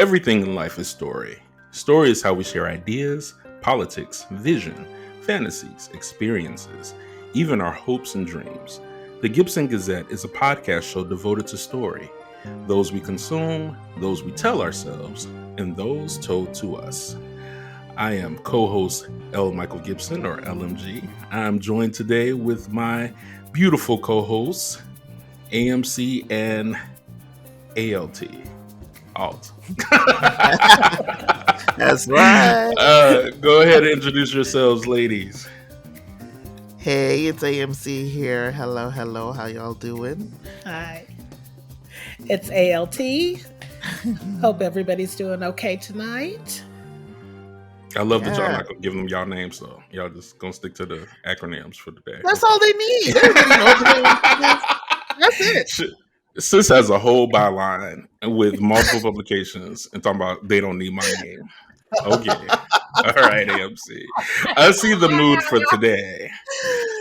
Everything in life is story. Story is how we share ideas, politics, vision, fantasies, experiences, even our hopes and dreams. The Gibson Gazette is a podcast show devoted to story. Those we consume, those we tell ourselves, and those told to us. I am co-host L. Michael Gibson, or LMG. I'm joined today with my beautiful co-hosts, AMC and ALT. Alt. That's right. Go ahead and introduce yourselves, ladies. Hey, it's AMC here. Hello. How y'all doing? Hi. It's ALT. Hope everybody's doing okay tonight. I love that y'all not gonna give them y'all names, so y'all just gonna stick to the acronyms for the day. That's all they need. Everybody knows that's it. Sis has a whole byline with multiple publications and talking about they don't need my name. Okay. All right, AMC. I see the mood for today.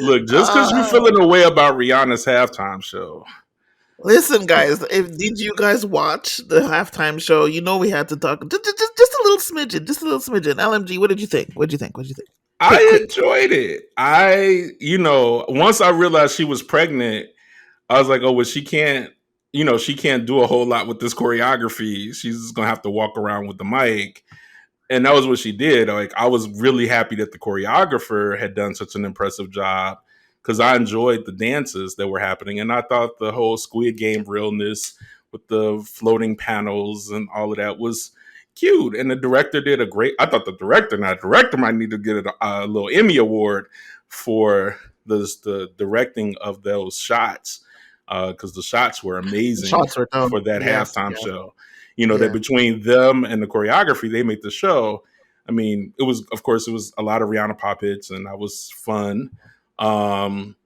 Look, just because you're feeling a way about Rihanna's halftime show. Listen, guys, did you guys watch the halftime show? You know we had to talk just a little smidgen. LMG, what did you think? I enjoyed it. Once I realized she was pregnant, I was like, oh, well, she can't do a whole lot with this choreography. She's just going to have to walk around with the mic. And that was what she did. Like, I was really happy that the choreographer had done such an impressive job because I enjoyed the dances that were happening. And I thought the whole Squid Game realness with the floating panels and all of that was cute. And the director did I thought the director might need to get a little Emmy award for the directing of those shots. Because the shots were amazing for that halftime show. That between them and the choreography, they make the show. I mean, it was a lot of Rihanna pop hits, and that was fun. But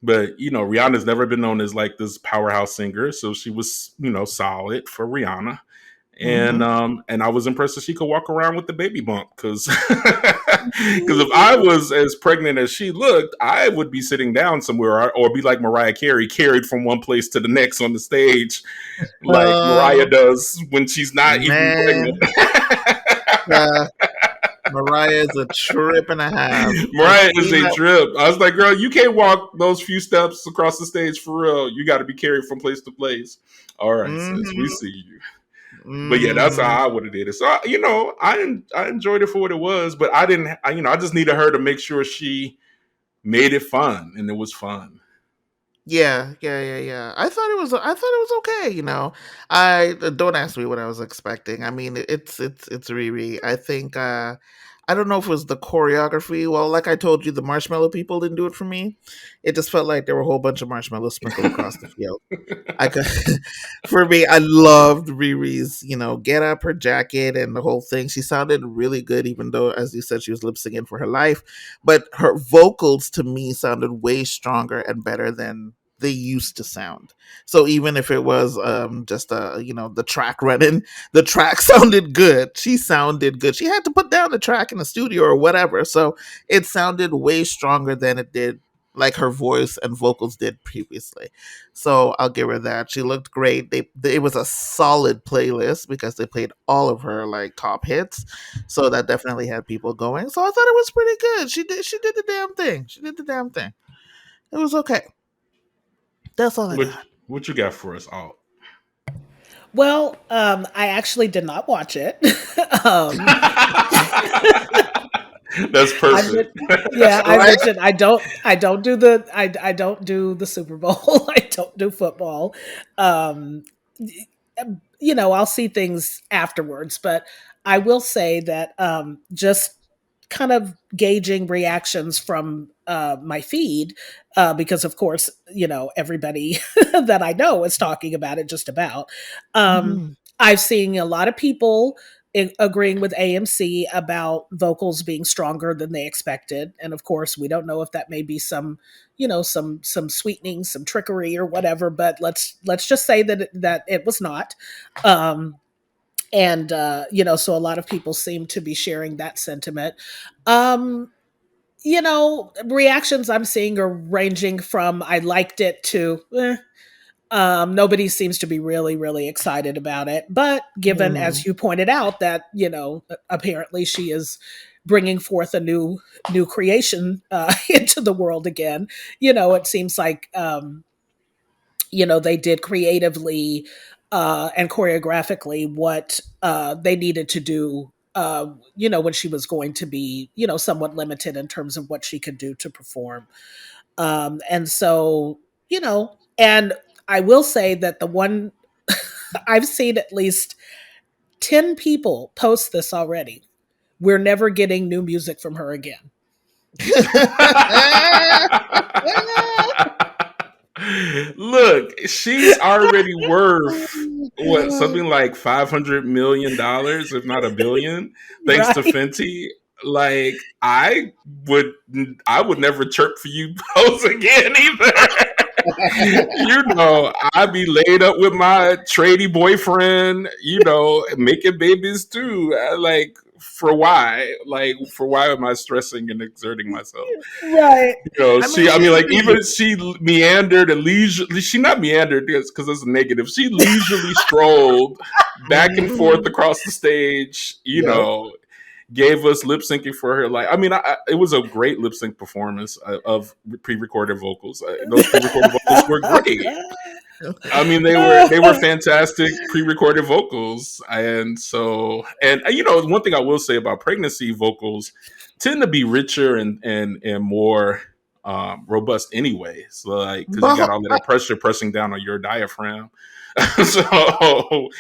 Rihanna's never been known as like this powerhouse singer, so she was solid for Rihanna. And and I was impressed that she could walk around with the baby bump because if I was as pregnant as she looked, I would be sitting down somewhere or be like Mariah Carey, carried from one place to the next on the stage, like Mariah does when she's not even pregnant. Mariah is a trip and a half. Mariah is a trip. I was like, girl, you can't walk those few steps across the stage for real. You got to be carried from place to place. All right, sis, we see you. But yeah, that's how I would have did it. So I enjoyed it for what it was, but I just needed her to make sure she made it fun, and it was fun. Yeah. I thought it was okay. I don't ask me what I was expecting. I mean, it's Riri. I think I don't know if it was the choreography. Well, like I told you, the marshmallow people didn't do it for me. It just felt like there were a whole bunch of marshmallows sprinkled across the field. For me, I loved Riri's, get up, her jacket, and the whole thing. She sounded really good, even though, as you said, she was lip syncing for her life. But her vocals, to me, sounded way stronger and better than they used to sound. So even if it was just the track running, the track sounded good. She sounded good. She had to put down the track in the studio or whatever. So it sounded way stronger than it did, like her voice and vocals did previously. So I'll give her that. She looked great. It was a solid playlist because they played all of her like top hits. So that definitely had people going. So I thought it was pretty good. She did the damn thing. It was okay. That's all I got. What you got for us, Alt? Well, I actually did not watch it. That's perfect. I mentioned I don't do the Super Bowl. I don't do football. I'll see things afterwards, but I will say that just kind of gauging reactions from my feed, because of course, everybody that I know is talking about it just about. I've seen a lot of people agreeing with AMC about vocals being stronger than they expected. And of course, we don't know if that may be some sweetening, some trickery or whatever, but let's just say that it was not. So a lot of people seem to be sharing that sentiment. Reactions I'm seeing are ranging from I liked it to Nobody seems to be really, really excited about it. But given, as you pointed out, that apparently she is bringing forth a new creation into the world again, it seems like they did creatively and choreographically what they needed to do. When she was going to be, somewhat limited in terms of what she could do to perform. And so, and I will say that the one I've seen at least 10 people post this already. We're never getting new music from her again. Look, she's already worth what, something like $500 million, if not $1 billion, thanks to Fenty. Like, I would never chirp for you both again either. I'd be laid up with my tradie boyfriend, making babies too. For why am I stressing and exerting myself? Right. Even she meandered and she not meandered because it's a negative. She leisurely strolled back and forth across the stage, gave us lip syncing for her. It was a great lip sync performance of pre-recorded vocals. Those pre-recorded vocals were great. They were fantastic pre-recorded vocals. And one thing I will say about pregnancy vocals tend to be richer and more robust anyway. So because you got all of that pressure pressing down on your diaphragm. Though.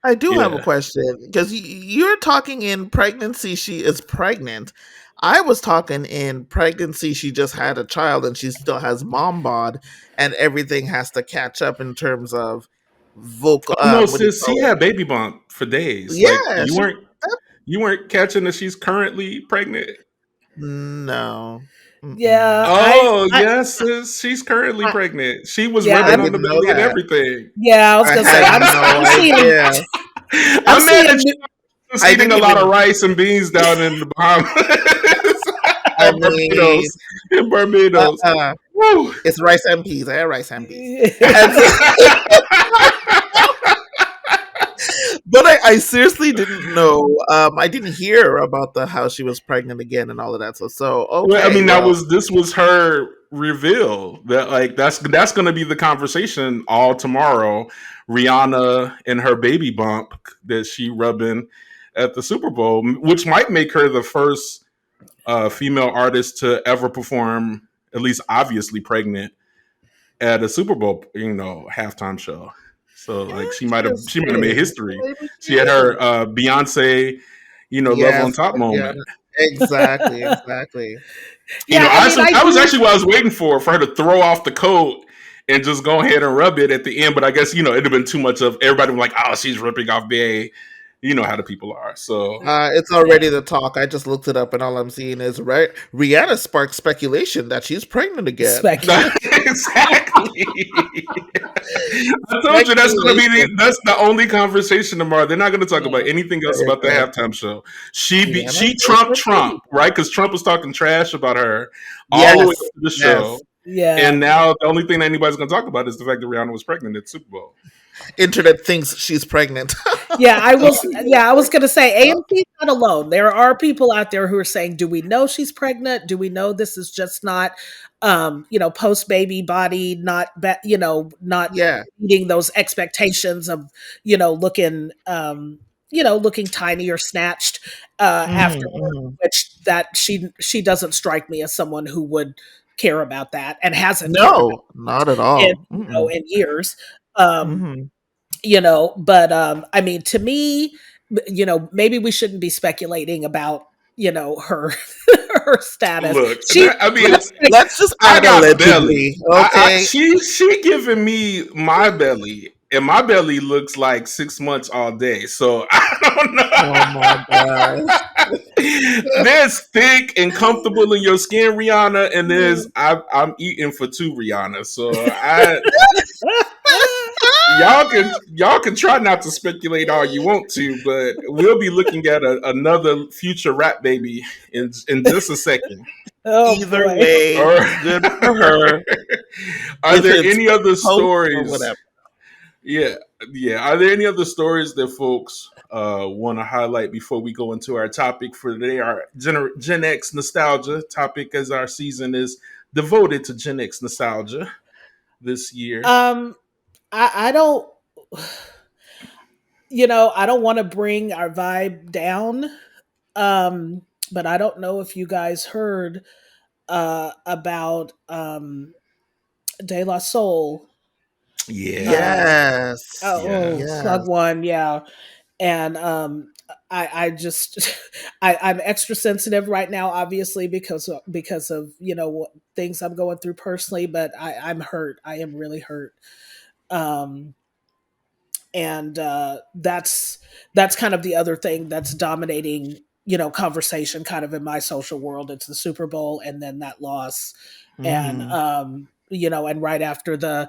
I do have a question, because you're talking in pregnancy she is pregnant. I was talking in pregnancy she just had a child and she still has mom bod and everything has to catch up in terms of vocal. No, sis, she had baby bump for days. Yeah, you weren't catching that she's currently pregnant. No. Yeah. Yes, sis, she's currently pregnant. She was ribbing on the belly and everything. Yeah, I was gonna say I'm mad that you was eating a lot of rice and beans down in the Bahamas. In Barbados. It's rice and peas. I had rice and peas. But I seriously didn't know. I didn't hear about how she was pregnant again and all of that. So okay. This was her reveal that that's going to be the conversation all tomorrow. Rihanna and her baby bump that she rubbing at the Super Bowl, which might make her the first female artist to ever perform, at least obviously pregnant, at a Super Bowl, halftime show. So she might have made history. She had her Beyonce, love on top moment. Exactly. I was actually what I was waiting for her to throw off the coat and just go ahead and rub it at the end. But I guess it'd have been too much of everybody like, oh, she's ripping off BA. You know how the people are. So it's already the talk. I just looked it up, and all I'm seeing is Rihanna sparked speculation that she's pregnant again. Exactly. I told you that's going to be that's the only conversation tomorrow. They're not going to talk about anything else about the halftime show. She trumped Trump, right? Because Trump was talking trash about her all the way up to the show. Yeah. And now the only thing that anybody's going to talk about is the fact that Rihanna was pregnant at Super Bowl. Internet thinks she's pregnant. I was going to say AMC's not alone. There are people out there who are saying, do we know she's pregnant? Do we know this is just not post baby body, not meeting those expectations of looking looking tiny or snatched afterward, which that she doesn't strike me as someone who would care about that and hasn't. No, not at all. In years. But to me, maybe we shouldn't be speculating about her her status. Look, let's just add allegedly. Okay, she giving me my belly, and my belly looks like 6 months all day. So I don't know. Oh my god. There's thick and comfortable in your skin, Rihanna, and there's I'm eating for two, Rihanna. So y'all can try not to speculate all you want to, but we'll be looking at another future rap baby in just a second. Oh Either boy. way, Or good for her. are If there it's any other post or stories? whatever. Yeah, yeah. Are there any other stories that folks want to highlight before we go into our topic for today? Our Gen X nostalgia topic, as our season is devoted to Gen X nostalgia this year. Um, I don't, I don't want to bring our vibe down. Um, but I don't know if you guys heard about De La Soul. Yeah, Um, Yes. oh, yes, Yes. plug one, yeah. And I just I'm extra sensitive right now, obviously because of what things I'm going through personally. But I'm hurt. I am really hurt. Um, and that's kind of the other thing that's dominating conversation kind of in my social world. It's the Super Bowl and then that loss. And Hmm. and right after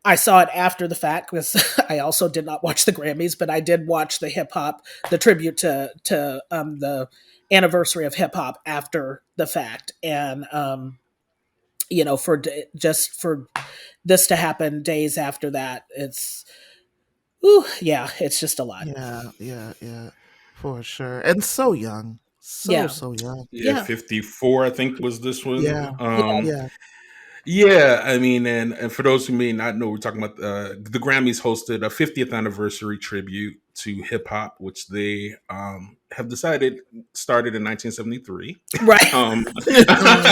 I saw it after the fact because I also did not watch the Grammys, but I did watch the tribute to the anniversary of hip hop after the fact. And just for this to happen days after that, yeah, it's just a lot. Yeah, yeah, yeah, for sure. And so young, Yeah, so young. yeah. yeah, 54, I think, was this one. Yeah, yeah, yeah. Yeah, I mean, and for those who may not know, we're talking about the Grammys hosted a 50th anniversary tribute to hip hop, which they have decided started in 1973. right. um,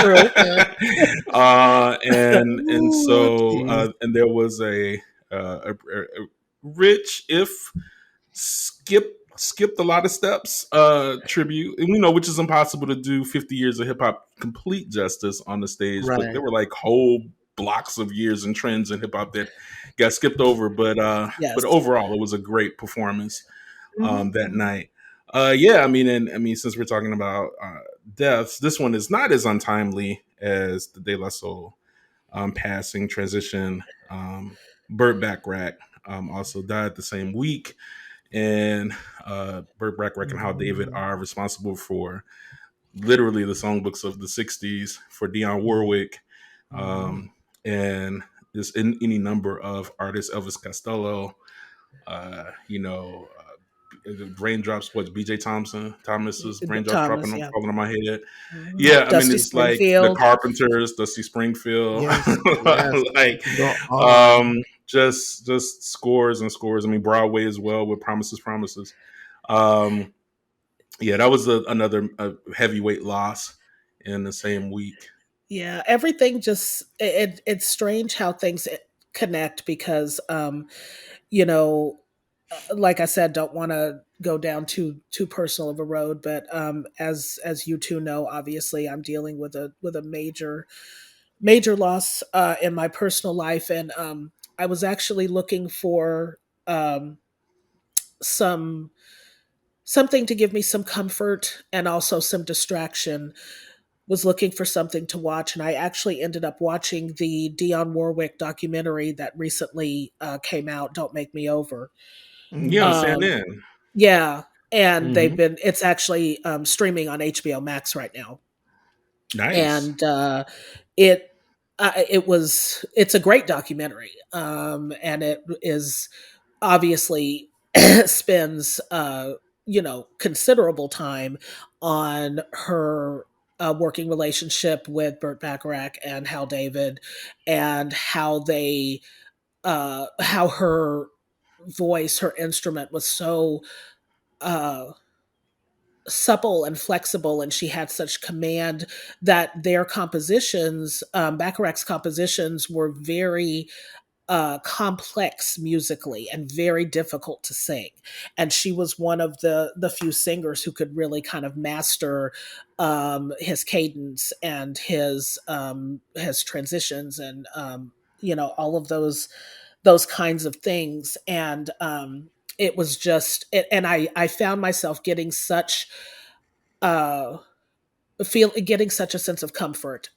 True. and Ooh, so geez. and there was a rich, if skipped a lot of steps tribute, and which is impossible to do 50 years of hip hop complete justice on the stage, but there Right. were like whole blocks of years and trends in hip hop that got skipped over, but Yes. overall it was a great performance Hmm. that Hmm. night. Yeah, I mean, and I mean, since we're talking about deaths, this one is not as untimely as the De La Soul passing transition. Burt Bacharach also died the same week, and Burt Bacharach and Hal David are responsible for literally the songbooks of the '60s for Dionne Warwick, Hmm. and just in any number of artists, Elvis Costello, raindrops. What BJ Thomas's raindrops Thomas, yeah. falling on my head. Yeah, I mean Dusty it's like the Springfield. Carpenters, Dusty Springfield, Yes, yes. like You can go on. just scores and scores. I mean Broadway as well with Promises, Promises. Um, yeah, that was another heavyweight loss in the same week. Yeah, everything just it's strange how things connect because you know like I said, don't want to go down too personal of a road, but as you two know, obviously I'm dealing with a major loss in my personal life. And I was actually looking for um, some something to give me some comfort and also some distraction. Was looking for something to watch, and I actually ended up watching the Dionne Warwick documentary that recently came out. Don't Make Me Over. Yeah, on Hmm. Um, CNN. yeah, and Hmm. it's actually streaming on HBO Max right now, Nice. and it it's a great documentary, and it is obviously spends considerable time on her working relationship with Burt Bacharach and Hal David, and how her voice, her instrument was so uh, supple and flexible, and she had such command that their compositions, Bacharach's compositions, were very complex musically and very difficult to sing. And she was one of the few singers who could really kind of master his cadence and his transitions and all of those kinds of things. And it was just and I found myself getting such uh getting such a sense of comfort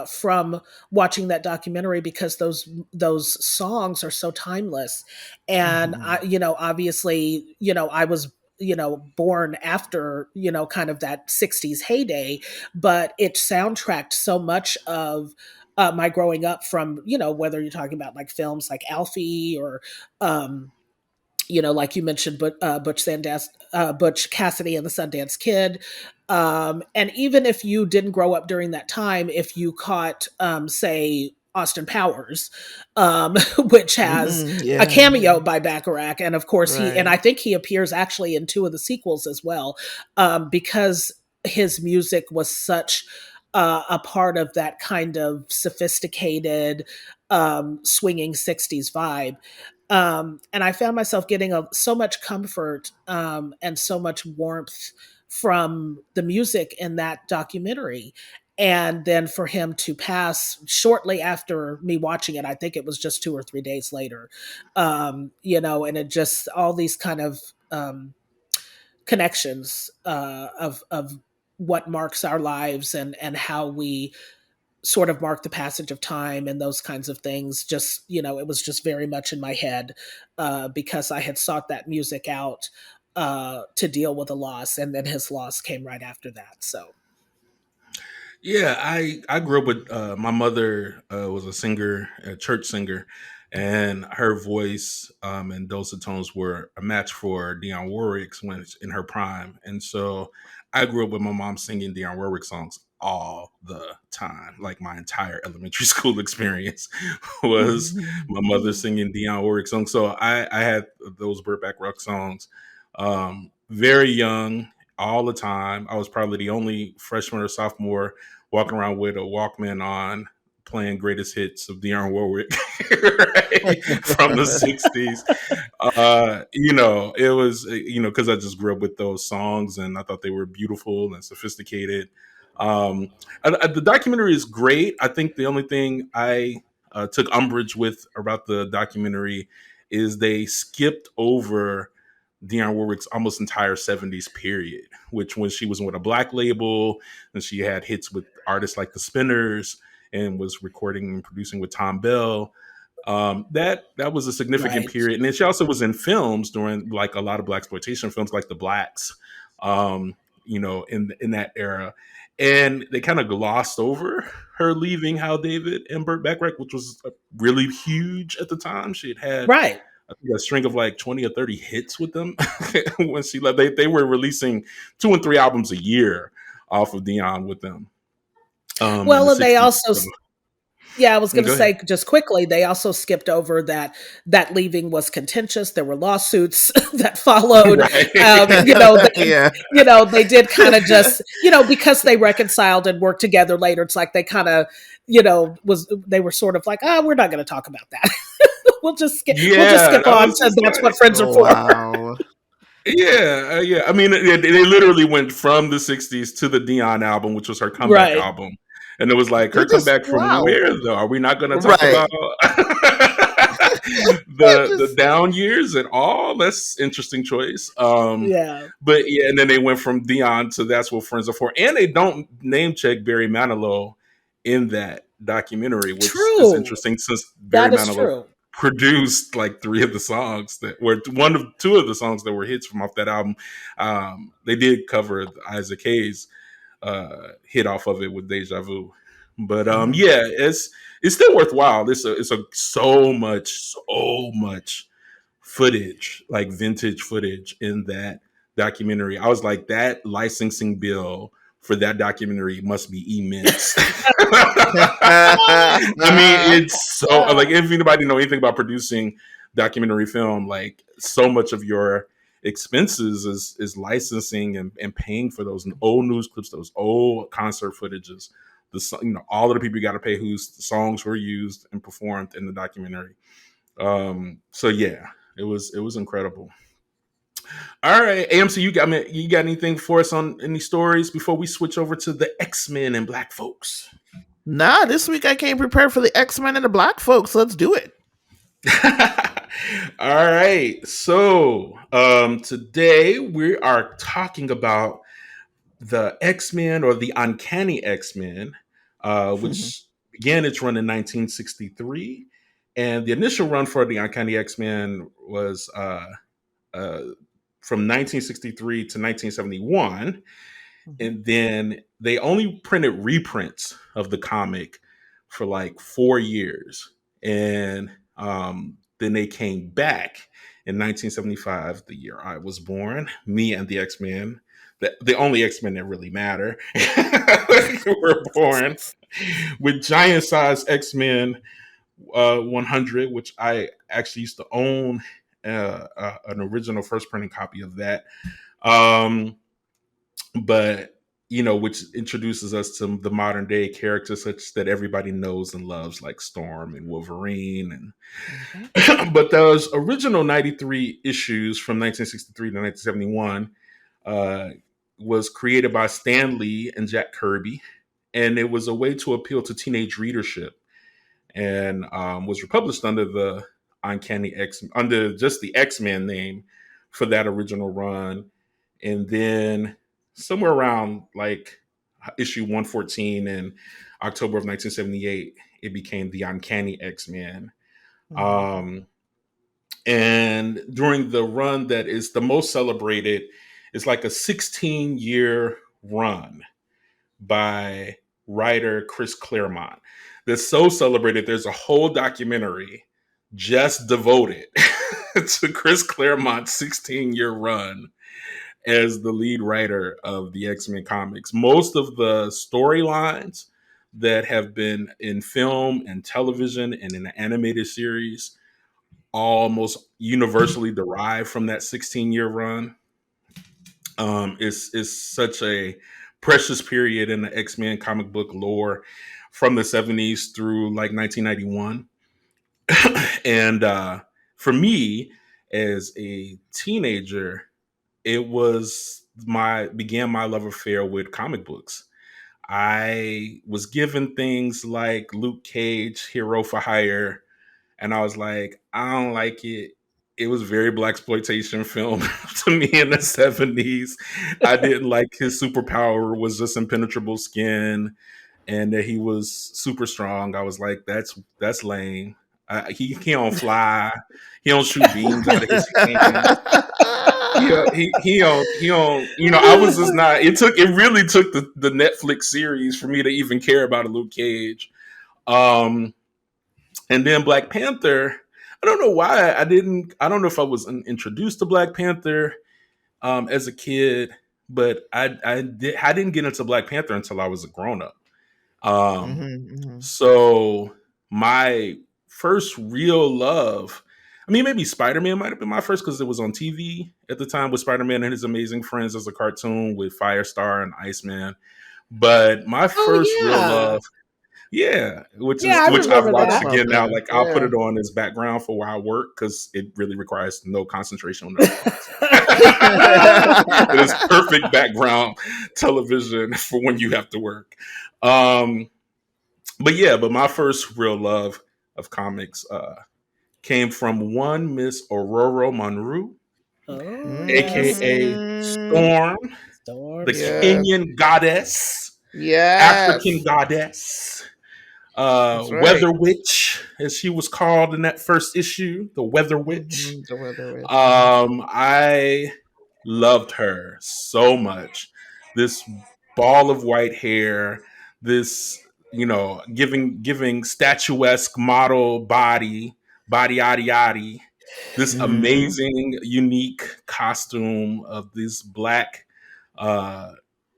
from watching that documentary, because those songs are so timeless. And Hmm. I, obviously, I was born after, kind of that 60s heyday, but it soundtracked so much of my growing up from, whether you're talking about like films like Alfie or, like you mentioned, but Butch Cassidy and the Sundance Kid. And even if you didn't grow up during that time, if you caught, say, Austin Powers, which has a Yeah, cameo by Bacharach, and of course and right. I think he appears actually in 2 of the sequels as well, because his music was such a part of that kind of sophisticated, swinging 60s vibe. And I found myself getting so much comfort, and so much warmth from the music in that documentary. And then for him to pass shortly after me watching it, I think it was just 2 or 3 days later, and it just all these kind of, connections, of what marks our lives, and how we sort of mark the passage of time and those kinds of things. Just, it was just very much in my head, because I had sought that music out, to deal with a loss, and then his loss came right after that. So Yeah, I grew up with my mother was a singer, a church singer, and her voice and dulcet tones were a match for Dionne Warwick's when it's in her prime. And so I grew up with my mom singing Dionne Warwick songs all the time. Like my entire elementary school experience was my mother singing Dionne Warwick songs. So I had those Burt Bacharach songs very young, all the time. I was probably the only freshman or sophomore walking around with a Walkman on, playing greatest hits of Dionne Warwick right? From the 60s. It was, because I just grew up with those songs and I thought they were beautiful and sophisticated. The documentary is great. I think the only thing I took umbrage with about the documentary is they skipped over Dionne Warwick's almost entire 70s period, which when she was with a black label and she had hits with artists like the Spinners and was recording and producing with Tom Bell. That was a significant right, period. And then she also was in films during like a lot of black exploitation films like The Blacks, in that era. And they kind of glossed over her leaving Hal David and Burt Bacharach, which was really huge at the time. She had right. I think a string of like 20 or 30 hits with them when she left. They were releasing 2 and 3 albums a year off of Dionne with them in the Well, and they 60s. also, So, yeah, I was going to go ahead. say just quickly, they also skipped over that leaving was contentious. There were lawsuits that followed. Right. Yeah. They did kind of just, because they reconciled and worked together later. It's like they kind of, they were sort of like, we're not going to talk about that. We'll just Yeah. skip I on was to just that's like, what friends are Oh for. wow. yeah. I mean, they literally went from the 60s to the Dionne album, which was her comeback Right. album. And it was like, They her just comeback from wow. where, though? Are we not going to talk Right. about They the just down years at all? That's interesting choice. Yeah. But yeah, and then they went from Dion to That's What Friends Are For. And they don't name check Barry Manilow in that documentary, which is True. interesting since Barry That is Manilow true. produced like 3 of the songs that were 2 of the songs that were hits from off that album. They did cover Isaac Hayes' hit off of it with Deja Vu. But Mhm. yeah, it's still worthwhile. It's so much footage, like vintage footage in that documentary. I was like, that licensing bill for that documentary must be immense. I mean, it's so like if anybody know anything about producing documentary film, like so much of your expenses is licensing and paying for those old news clips, those old concert footages, all of the people you got to pay whose songs were used and performed in the documentary. So yeah, it was incredible. All right, AMC, you got anything for us on any stories before we switch over to the X-Men and Black folks? Nah, this week I came prepared for the X-Men and the Black folks. Let's do it. All right. So today we are talking about the X-Men or the Uncanny X-Men, which began its run in 1963. And the initial run for the Uncanny X-Men was uh, from 1963 to 1971. Mhm. And then they only printed reprints of the comic for like 4 years. And then they came back in 1975, the year I was born, me and the X-Men, the only X-Men that really matter, were born with giant size X-Men 100, which I actually used to own an original first printing copy of that. Um, but which introduces us to the modern day characters such that everybody knows and loves, like Storm and Wolverine. Mhm. And but those original 93 issues from 1963 to 1971 uh, was created by Stan Lee and Jack Kirby, and it was a way to appeal to teenage readership, and was republished under the Uncanny X, under just the X-Men name for that original run. And then somewhere around like issue 114 in October of 1978, it became the Uncanny X-Men. Mhm. Um, and during the run that is the most celebrated, it's like a 16-year run by writer Chris Claremont that's so celebrated. There's a whole documentary just devoted to Chris Claremont's 16-year run as the lead writer of the X-Men comics. Most of the storylines that have been in film and television and in the animated series almost universally derived from that 16-year run. Is such a precious period in the X-Men comic book lore from the 70s through like 1991. And for me, as a teenager, it was my began my love affair with comic books. I was given things like Luke Cage, Hero for Hire, and I was like, I don't like it. It was very black exploitation film to me in the 70s. I didn't like his superpower was just impenetrable skin, and that he was super strong. I was like, that's lame. He don't fly. He don't shoot beams out of his hands. He don't. I was just not. It really took the Netflix series for me to even care about a Luke Cage. Um, and then Black Panther. I don't know why I didn't. I don't know if I was introduced to Black Panther as a kid, but I didn't get into Black Panther until I was a grown up. Um, Mhm. Mhm. so my first real love, I mean, maybe Spider Man might have been my first because it was on TV at the time with Spider Man and his Amazing Friends as a cartoon with Firestar and Iceman. But my Oh first real yeah, love, yeah, yeah, I which I've remember That's watched that. again now. something. Like I'll put Yeah. it on as background for while I work because it really requires no concentration on nothing else. It is perfect background television for when you have to work. Um, but my first real love of comics came from one Miss Aurora Monroe, Oh yes, aka Mhm. Storm, Storm, the Yes. Storm. Kenyan goddess, African Yes. goddess, That's right. Weather Witch, as she was called in that first issue, the Weather Witch. Mhm. The Weather Witch. Mhm. I loved her so much. This ball of white hair, this giving statuesque model body yaddy yaddy, this Mhm. amazing unique costume of this black, uh,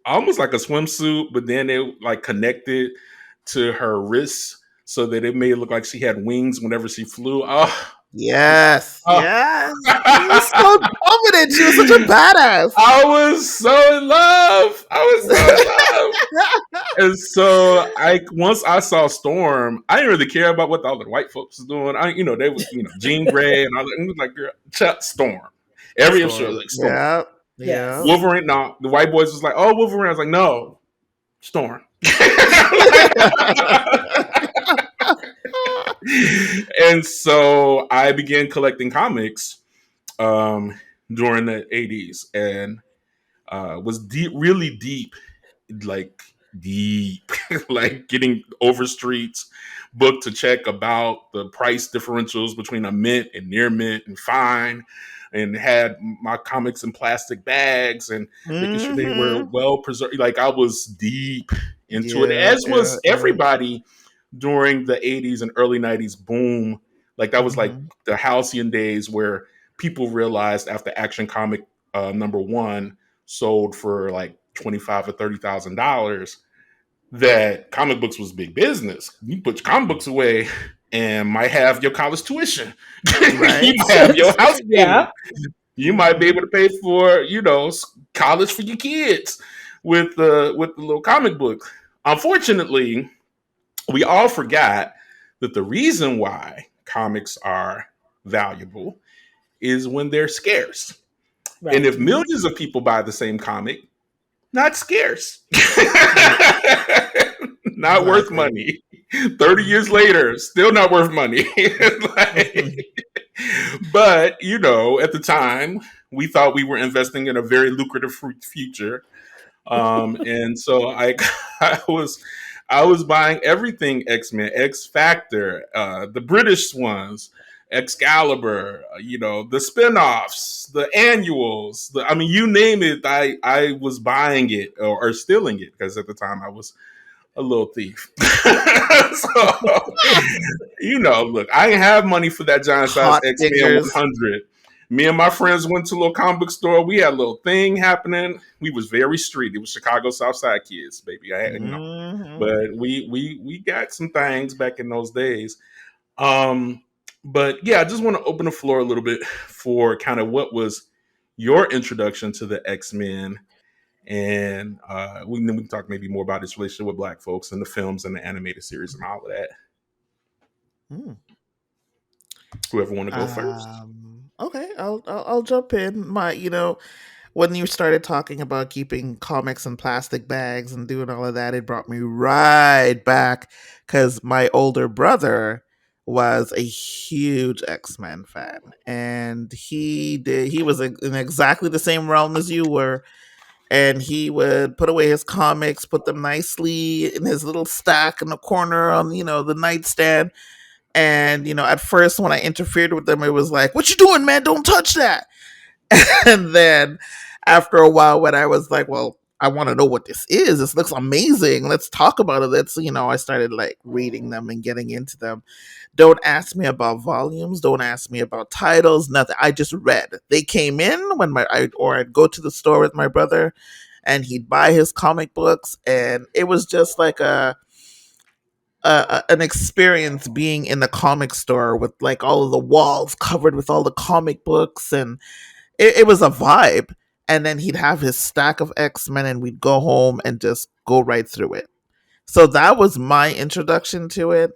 almost like a swimsuit, but then it like connected to her wrists so that it made it look like she had wings whenever she flew. Oh, Yes. oh. Yes. She was so dominant. She was such a badass. I was so in love. I was so in love. And so I once I saw Storm, I didn't really care about what all the white folks was doing. They were, Jean Grey and all that. It was like, girl, Storm. Every issue was Storm. like Storm. Yeah. Yeah. Yes. Wolverine, no, the white boys was like, oh, Wolverine. I was like, no, Storm. And so I began collecting comics um, during the 80s and was deep, really deep, like deep, like getting Overstreet's book to check about the price differentials between a mint and near mint and fine. and had my comics in plastic bags and making sure they were Mm-hmm. well preserved. Like I was deep into it, Yeah, as yeah, was yeah. everybody during the 80s and early 90s boom. Like that was like Mm-hmm. the halcyon days where people realized after Action Comic #1 sold for like 25 or $30,000 that comic books was big business. You put your comic books away and might have your college tuition. You Right. might have your house Yeah. payment. You might be Mm-hmm. able to pay for, college for your kids with the little comic book. Unfortunately, we all forgot that the reason why comics are valuable is when they're scarce. And Right. if millions of people buy the same comic, not scarce. Right. Not worth Exactly. money. 30 years Mm-hmm. later, still not worth money. Like, Mm-hmm. but, at the time, we thought we were investing in a very lucrative future. And so I was I was buying everything X-Men, X Factor, the British ones, Excalibur, the spin-offs, the annuals, I mean, you name it, I was buying it or stealing it because at the time I was a little thief. So, look, I didn't have money for that giant size Hot X-Men figures. 100. Me and my friends went to a little comic book store. We had a little thing happening. We was very street. It was Chicago South Side kids, baby. Mm-hmm. But we got some things back in those days. Um, but yeah, I just want to open the floor a little bit for kind of what was your introduction to the X-Men, and then we can talk maybe more about this relationship with Black folks and the films and the animated series and all of that. Mm. Whoever want to go first? Okay, I'll jump in. When you started talking about keeping comics in plastic bags and doing all of that, it brought me right back because my older brother was a huge X-Men fan, and he was in exactly the same realm as you were, and he would put away his comics, put them nicely in his little stack in the corner on the nightstand. And at first when I interfered with them, it was like, "What you doing, man? Don't touch that." And then after a while, when I was like, "Well, I want to know what this is. This looks amazing. Let's talk about it." I started like reading them and getting into them. Don't ask me about volumes. Don't ask me about titles. Nothing. I just read. They came in or I'd go to the store with my brother, and he'd buy his comic books, and it was just like an experience being in the comic store with like all of the walls covered with all the comic books, and it was a vibe. And then he'd have his stack of X-Men, and we'd go home and just go right through it. So that was my introduction to it.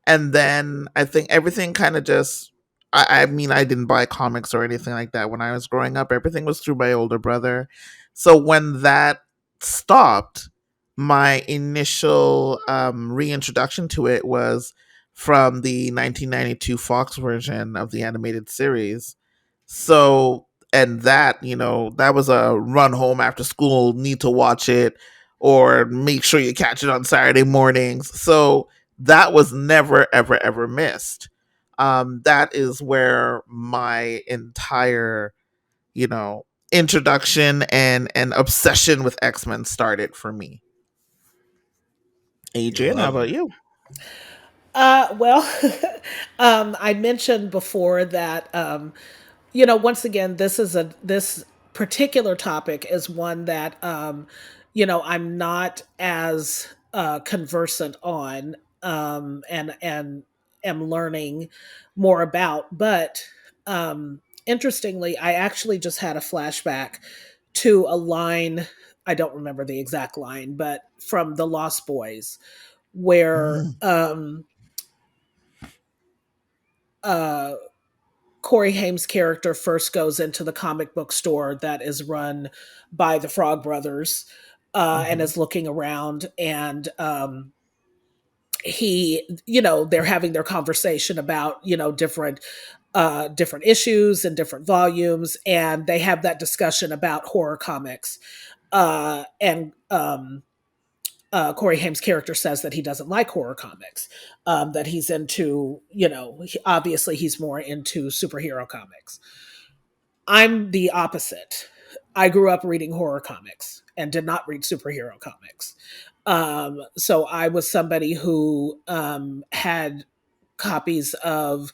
And then I think everything kind of just, I mean, I didn't buy comics or anything like that when I was growing up. Everything was through my older brother. So when that stopped, my initial reintroduction to it was from the 1992 Fox version of the animated series. So, and that was a run home after school, need to watch it, or make sure you catch it on Saturday mornings. So that was never, ever, ever missed. That is where my entire, introduction and obsession with X-Men started for me. Adrian, how Love about it. you? Well, I mentioned before that once again, this particular topic is one that I'm not as conversant on, and am learning more about. But interestingly, I actually just had a flashback to a line. I don't remember the exact line, but from The Lost Boys, where Mm. uh, Corey Haim's character first goes into the comic book store that is run by the Frog Brothers, and Mhm. is looking around, and they're having their conversation about different issues and different volumes, and they have that discussion about horror comics, and Corey Haim's character says that he doesn't like horror comics, that he's into, obviously he's more into superhero comics. I'm the opposite. I grew up reading horror comics and did not read superhero comics. So I was somebody who had copies of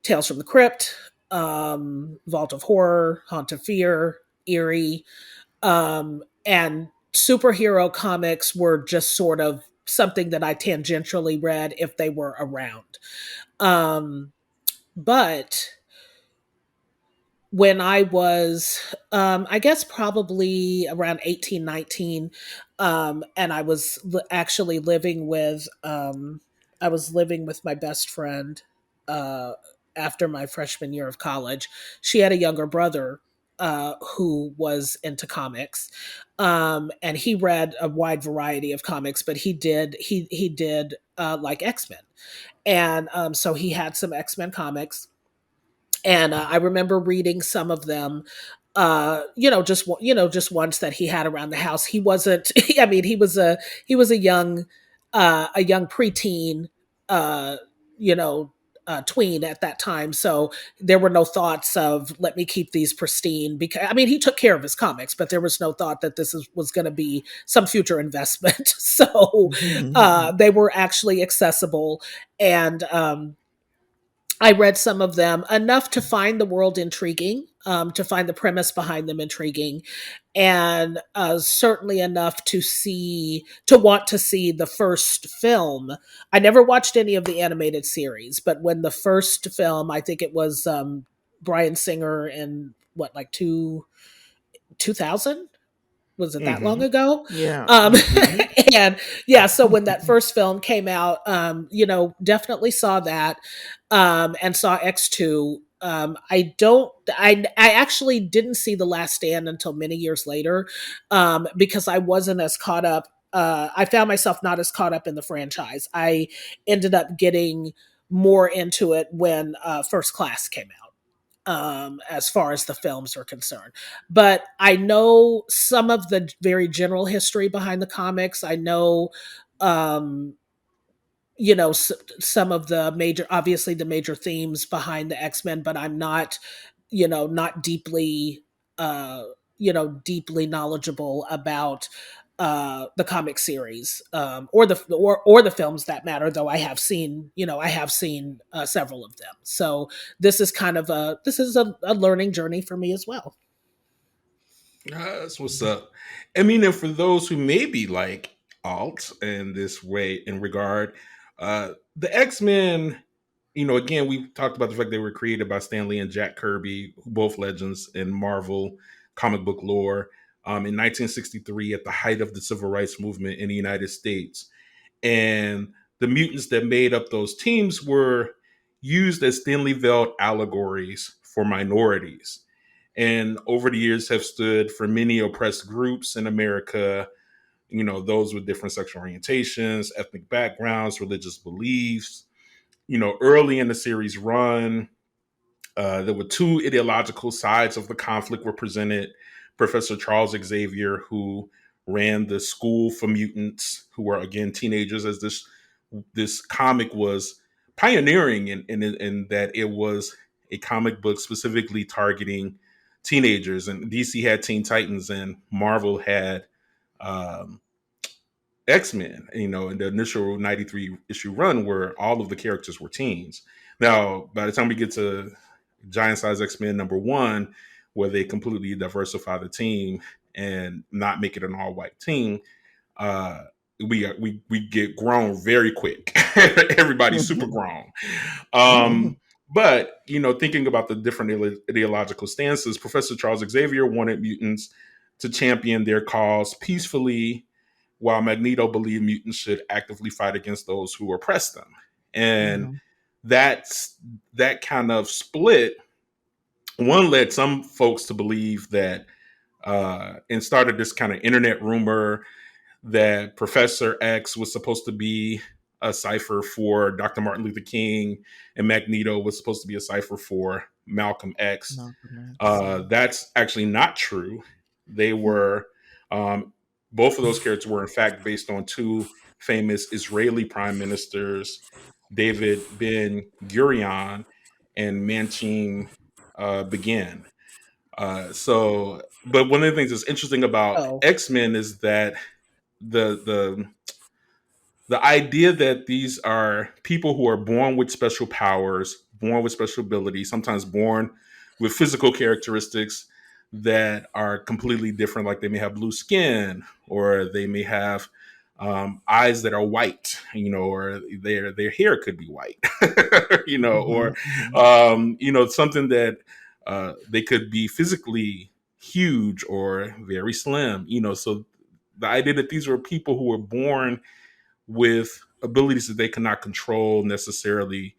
Tales from the Crypt, Vault of Horror, Haunt of Fear, Eerie, and superhero comics were just sort of something that I tangentially read if they were around. Um, but when I was, I guess probably around 18, 19, and I was actually living with, I was living with my best friend uh, after my freshman year of college. She had a younger brother who was into comics, and he read a wide variety of comics, but he did like X Men, and so he had some X Men comics, and I remember reading some of them. Just ones that he had around the house. He wasn't. I mean, he was a young preteen, uh, you know, tween at that time. So there were no thoughts of let me keep these pristine. Because I mean, he took care of his comics, but there was no thought that was going to be some future investment. So they were actually accessible, and I read some of them enough to find the world intriguing, to find the premise behind them intriguing, and certainly enough to want to see the first film. I never watched any of the animated series, but when the first film, I think it was Bryan Singer in what, like 2000, was it that long Mhm. ago? Yeah. Um, Mhm. and yeah, so when that first film came out, definitely saw that, and saw X2. I actually didn't see The Last Stand until many years later, because I wasn't as caught up. I found myself not as caught up in the franchise. I ended up getting more into it when First Class came out, as far as the films are concerned. But I know some of the very general history behind the comics. I know, um, some of the obviously the major themes behind the X-Men, but I'm not, not deeply, uh, deeply knowledgeable about the comic series, or the films that matter. Though I have seen several of them. So this is a learning journey for me as well. That's what's up. I mean, and for those who may be like alt in this way in regard, the X Men, again, we talked about the fact they were created by Stan Lee and Jack Kirby, both legends in Marvel comic book lore, in 1963 at the height of the civil rights movement in the United States. And the mutants that made up those teams were used as thinly veiled allegories for minorities, and over the years have stood for many oppressed groups in America, those with different sexual orientations, ethnic backgrounds, religious beliefs. Early in the series run, there were two ideological sides of the conflict were presented. Professor Charles Xavier, who ran the school for mutants, who were again teenagers, as this comic was pioneering in that it was a comic book specifically targeting teenagers. And DC had Teen Titans, and Marvel had um, X-Men, in the initial 93 issue run where all of the characters were teens. Now, by the time we get to Giant Size X-Men #1, where they completely diversify the team and not make it an all-white team, uh, we get grown very quick. Everybody's super grown. But thinking about the different ideological stances, Professor Charles Xavier wanted mutants to champion their cause peacefully, while Magneto believed mutants should actively fight against those who oppress them. And Mhm. that's that kind of split. One led some folks to believe that, and started this kind of internet rumor that Professor X was supposed to be a cipher for Dr. Martin Luther King, and Magneto was supposed to be a cipher for Malcolm X. Malcolm X. Yeah. That's actually not true. They were, both of those characters were in fact based on two famous Israeli prime ministers, David Ben Gurion and Begin. But one of the things that's interesting about Oh. X-Men is that the the idea that these are people who are born with special powers, born with special abilities, sometimes born with physical characteristics that are completely different, like they may have blue skin, or they may have eyes that are white, or their hair could be white, or Mhm, mhm. something that they could be physically huge or very slim, so the idea that these were people who were born with abilities that they cannot control necessarily.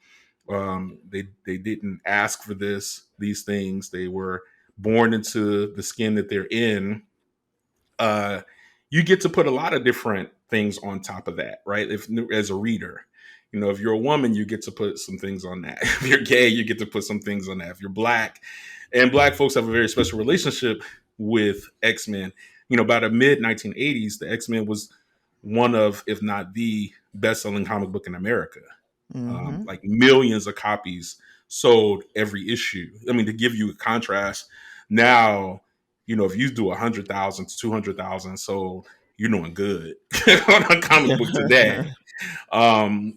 They didn't ask for these things. They were born into the skin that they're in. Uh, you get to put a lot of different things on top of that, right? If as a reader, if you're a woman, you get to put some things on that. If you're gay, you get to put some things on that. If you're black, and black folks have a very special relationship with X-Men. By the mid 1980s, the X-Men was one of, if not the best-selling comic book in America. Mhm. Like millions of copies sold every issue. I mean, to give you a contrast, now, if you do 100,000 to 200,000 sold, you're doing good on a comic book today.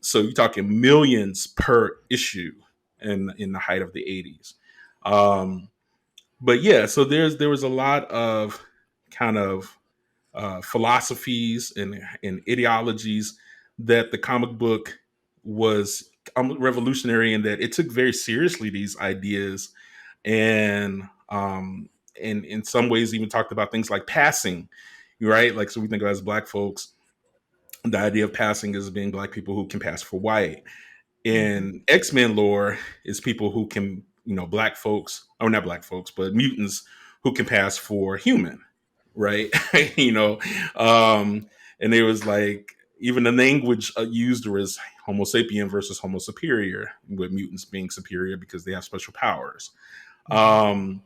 So you're talking millions per issue in the height of the 80s. Um, but yeah, so there was a lot of kind of philosophies and ideologies that the comic book was revolutionary in that it took very seriously these ideas, and in some ways even talked about things like passing, right? Like, so we think of as black folks, the idea of passing is being black people who can pass for white. Mhm. In X-Men lore is people who can, black folks, or not black folks, but mutants who can pass for human, right? you know, um, and there was like even the language used was Homo sapien versus Homo superior, with mutants being superior because they have special powers. Mhm. Um,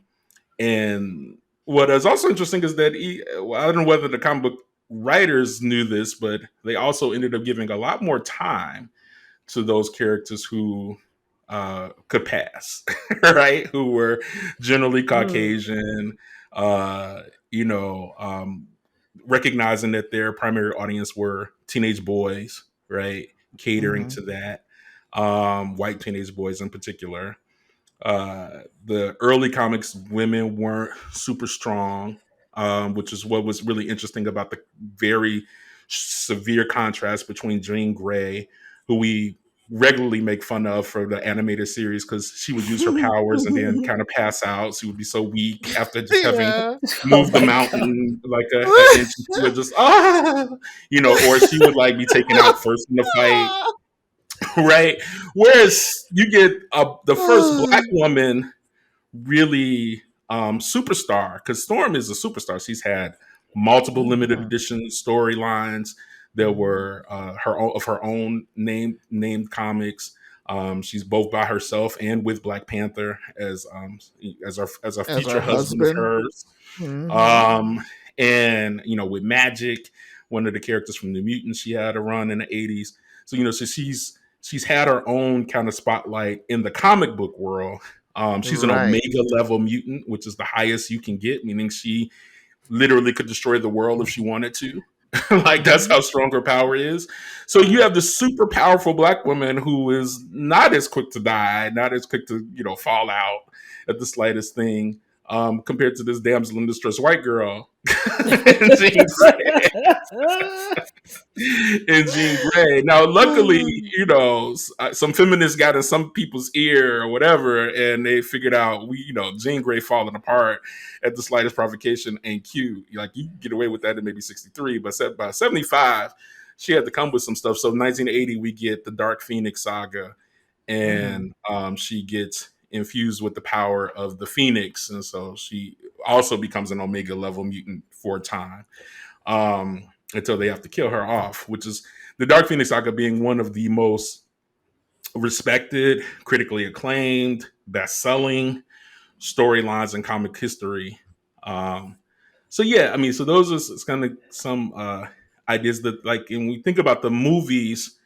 and what is also interesting is that well, I don't know whether the comic book writers knew this, but they also ended up giving a lot more time to those characters who could pass, right? Who were generally Mm. Caucasian, uh, you know, um, recognizing that their primary audience were teenage boys, right? Catering Mhm. to that, white teenage boys in particular. The early comics, women weren't super strong, which is what was really interesting about the very severe contrast between Jean Grey, who we regularly make fun of for the animated series because she would use her powers and then kind of pass out. She would be so weak after just having Yeah. Oh moved the my god. mountain like an inch. She would just or she would like be taken out first in the fight, right? Whereas you get the first black woman really superstar, because Storm is a superstar. She's had multiple limited Mhm. edition storylines. There Mhm. were her own named comics. She's both by herself and with Black Panther as a As future our husband of husband. hers. Mhm. Um, and with Magic, one of the characters from the Mutants, she had a run in the '80s. So so she's had her own kind of spotlight in the comic book world. She's an Right. Omega level mutant, which is the highest you can get, meaning she literally could destroy the world if she wanted to. Like, that's Mhm. how strong her power is. So you have this super powerful black woman who is not as quick to die, not as quick to fall out at the slightest thing, compared to this damsel in distress white girl, Jean Grey. And Jean Grey. Now, luckily, some feminists got in some people's ear or whatever, and they figured out Jean Grey falling apart at the slightest provocation ain't cute. Like, you can get away with that in maybe '63, but by '75, she had to come with some stuff. So 1980, we get the Dark Phoenix saga, Mhm. and she gets infused with the power of the Phoenix, and so she also becomes an Omega level mutant for a time, until they have to kill her off, which is the Dark Phoenix saga being one of the most respected, critically acclaimed, best-selling storylines in comic history. Um, so yeah, I mean, so those are kind of some ideas that, like, when we think about the movies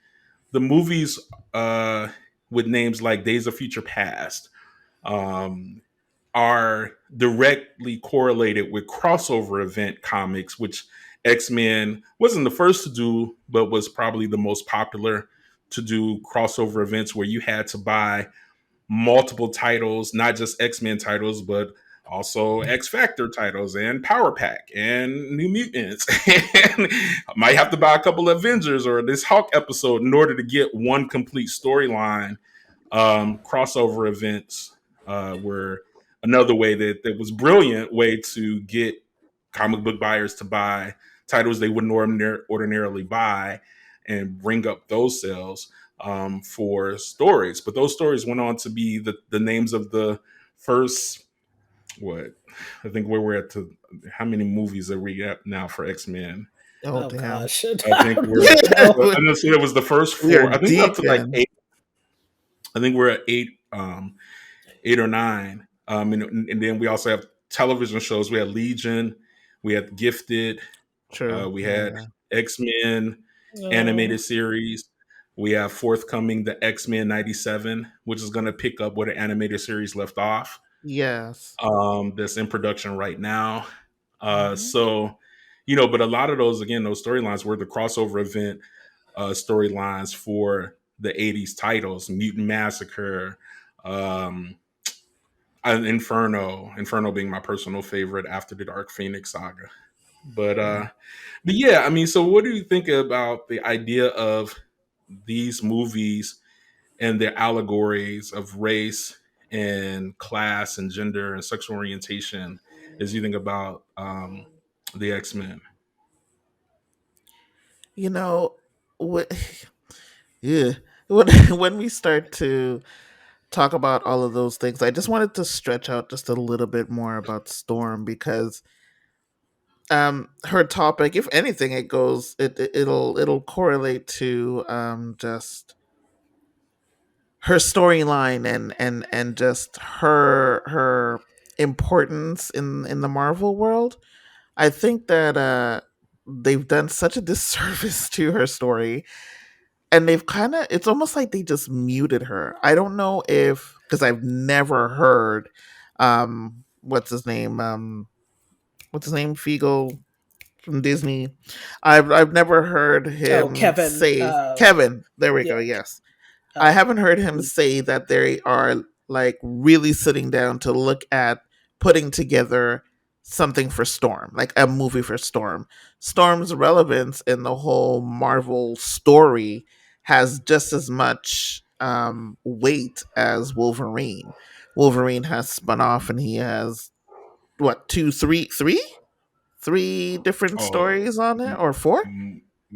uh, with names like Days of Future Past, um, are directly correlated with crossover event comics, which X-Men wasn't the first to do, but was probably the most popular to do crossover events where you had to buy multiple titles, not just X-Men titles, but also X Factor titles and Power Pack and New Mutants. And might have to buy a couple of Avengers or this Hulk episode in order to get one complete storyline. Crossover events were another way that was brilliant way to get comic book buyers to buy titles they wouldn't ordinarily buy and bring up those sales for stories. But those stories went on to be the names of the first, what, I think where we're at to, how many movies are we at now for X-Men? Oh Oh damn. gosh, I think I don't we're, even know. I'm gonna say it was the first We are four. I think we're up deep to like in. eight. I think we're at eight or nine. And then we also have television shows. We had Legion, we had Gifted, True. we Yeah, had yeah. X-Men Oh, animated series. We have forthcoming the X-Men 97, which is going to pick up where the animated series left off. Yes. That's in production right now. Hmm. So, but a lot of those, again, those storylines were the crossover event storylines for the 80s titles, Mutant Massacre, um, Inferno being my personal favorite after the Dark Phoenix saga. But yeah, I mean, so what do you think about the idea of these movies and their allegories of race and class and gender and sexual orientation as you think about the X-Men? You know, what? Yeah. When when we start to talk about all of those things, I just wanted to stretch out just a little bit more about Storm because her topic, if anything, it'll correlate to just her storyline and just her importance in the Marvel world. I think that they've done such a disservice to her story, and they've kind of, it's almost like they just muted her. I don't know if, because I've never heard what's his name, Fiegel from Disney. I've never heard oh, him Kevin. say, Kevin, there we go, Yeah. yes. I Oh, haven't heard him say that they are like really sitting down to look at putting together something for Storm, like a movie for Storm. Storm's relevance in the whole Marvel story has just as much weight as Wolverine. Wolverine has spun off and he has what, two, three different Oh, stories on it, or four?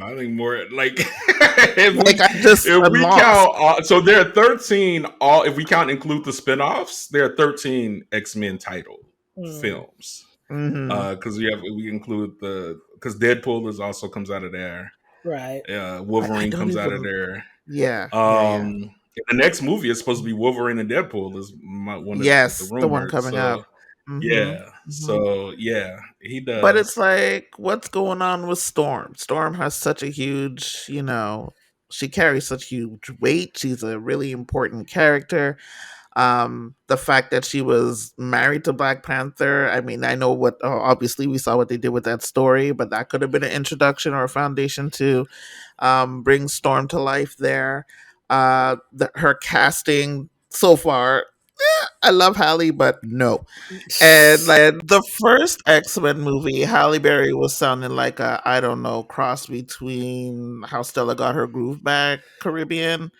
I think more like if Like we if I'm we lost. count so there are 13 all if we count include the spin-offs, there are 13 X-Men title mm, films. Hmm. Because we include the because Deadpool is also comes out of there. right. I Wolverine don't comes out of even. there. Yeah, yeah, yeah. Um, the next movie is supposed to be Wolverine and Deadpool is one of the Yes, the one rumors. coming So up. Hmm. yeah, Hmm. he But it's does. like, what's going on with Storm? Storm has such a huge, she carries such huge weight. She's a really important character. The fact that she was married to Black Panther, I mean, I know what, obviously we saw what they did with that story, but that could have been an introduction or a foundation to bring Storm to life there. Her casting so far, I love Halle, but no. And the first X-Men movie, Halle Berry was sounding like a, I don't know, cross between How Stella Got Her Groove Back Caribbean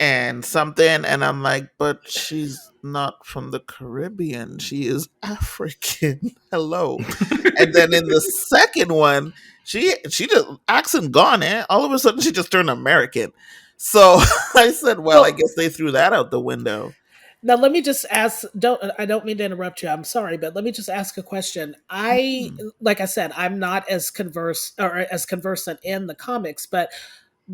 and something. And I'm like, but she's not from the Caribbean. She is African. Hello. And then in the second one, she just accent gone, eh? All of a sudden she just turned American. So I said, well, I Well, guess they threw that out the window. now let me just ask. I don't mean to interrupt you. I'm sorry, but let me just ask a question. Mhm. Like I said, I'm not as conversant in the comics, but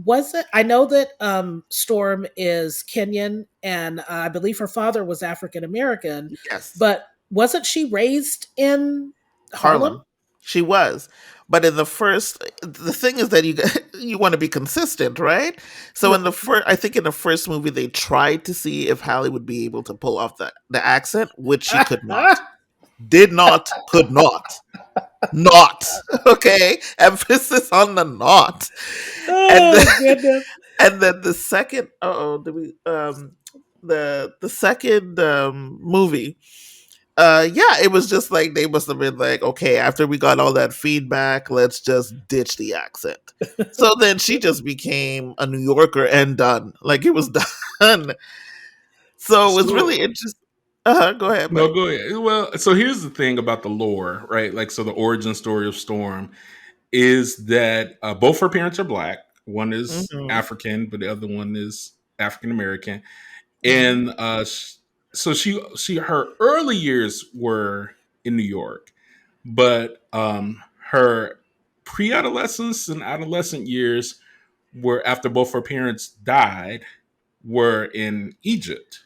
was it? I know that Storm is Kenyan, and I believe her father was African American, Yes. but wasn't she raised in Harlem? Harlem. She was. But in the first, the thing is that you want to be consistent, right? So in the first, I think in the first movie, they tried to see if Halle would be able to pull off the accent, which she could not. Did not, could not. Not. Okay? Emphasis on the not. And Oh goodness. and then the second did we the second movie, yeah, it was just like they must have been like, okay, after we got all that feedback, let's just ditch the accent. So then she just became a New Yorker and done. Like it was done. So it was really So interesting. Go ahead, no, Mike. go ahead. Well, so here's the thing about the lore, right? Like, so the origin story of Storm is that both her parents are black. One is Hmm. African, but the other one is African American. Hmm. And so she her early years were in New York, but her pre-adolescence and adolescent years were after both her parents died were in Egypt.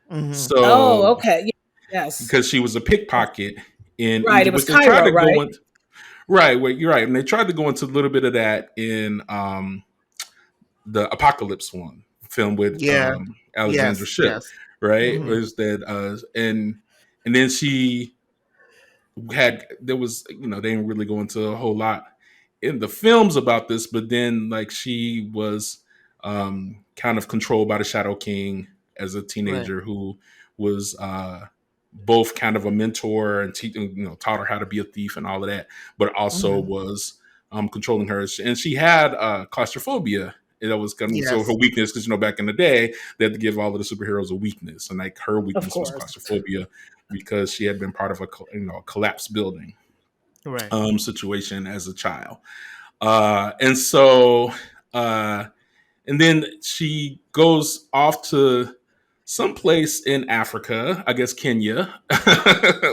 Hmm. Oh, So okay. Yes. because she was a pickpocket in Right. It Egypt, was which they tried Cairo, to right? go into. Right, well, you're right, and they tried to go into a little bit of that in the Apocalypse one, film with Yeah. Alexandra Yes. Shipp, Yes. right? Hmm. Was that and then she had there was they didn't really go into a whole lot in the films about this, but then like she was kind of controlled by the Shadow King as a Right. teenager who was both kind of a mentor and taught her how to be a thief and all of that, but also Hmm. was controlling her, and she had claustrophobia. That was kind of so her Yes. weakness because back in the day they had to give all of the superheroes a weakness, and like her Of weakness was course. claustrophobia because she had been part of a collapsed building Right. situation as a child, and so uh, and then she goes off to someplace in Africa, I guess Kenya,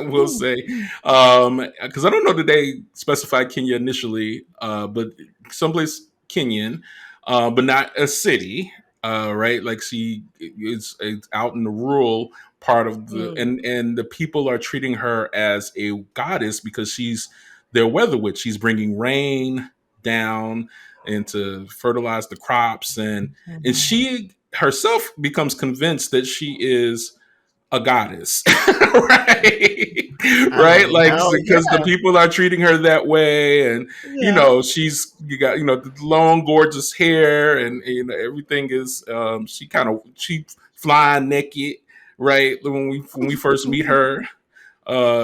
we'll say, because I don't know that they specified Kenya initially, but someplace Kenyan, but not a city, right? Like she is it's out in the rural part of the, Mm. and the people are treating her as a goddess because she's their weather witch. She's bringing rain down and to fertilize the crops, and Hmm. she herself becomes convinced that she is a goddess, right? I Right, mean, like hell because the yeah. people are treating her that way, and Yeah. she's you got the long gorgeous hair, and everything is she flying naked, right? When we first meet her,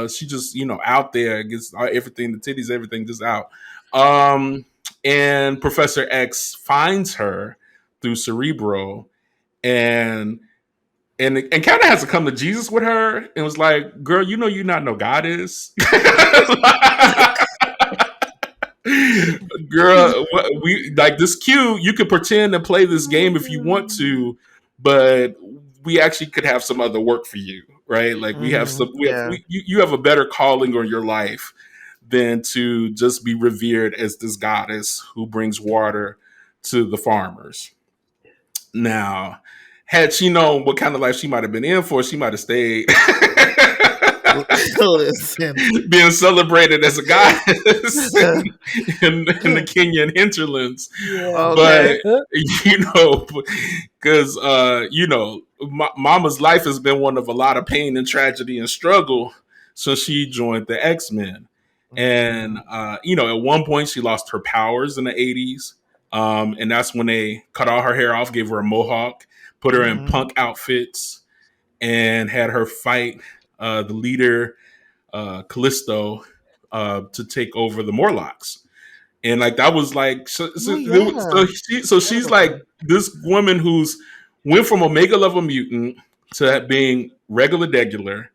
she just out there gets everything, the titties, everything just out. um and Professor X finds her through Cerebro, and and kind of has to come to Jesus with her and was like, girl, you're not no goddess. Girl, we like this cute. You could pretend to play this game if you want to, but we actually could have some other work for you, right? Like we have Hmm. some, Yeah. you have a better calling on your life than to just be revered as this goddess who brings water to the farmers. Now, had she known what kind of life she might have been in for, she might have stayed Listen. being celebrated as a goddess in the Kenyan hinterlands. Yeah. Okay. But because Mama's life has been one of a lot of pain and tragedy and struggle since she joined the X-Men. And Hmm. at one point she lost her powers in the 80s. And that's when they cut all her hair off, gave her a mohawk, put her in Hmm. punk outfits, and had her fight the leader, Callisto, to take over the Morlocks. And like that was like Oh yeah. so Forgot she's about like that. this woman who's went from Omega level mutant to being regular degular,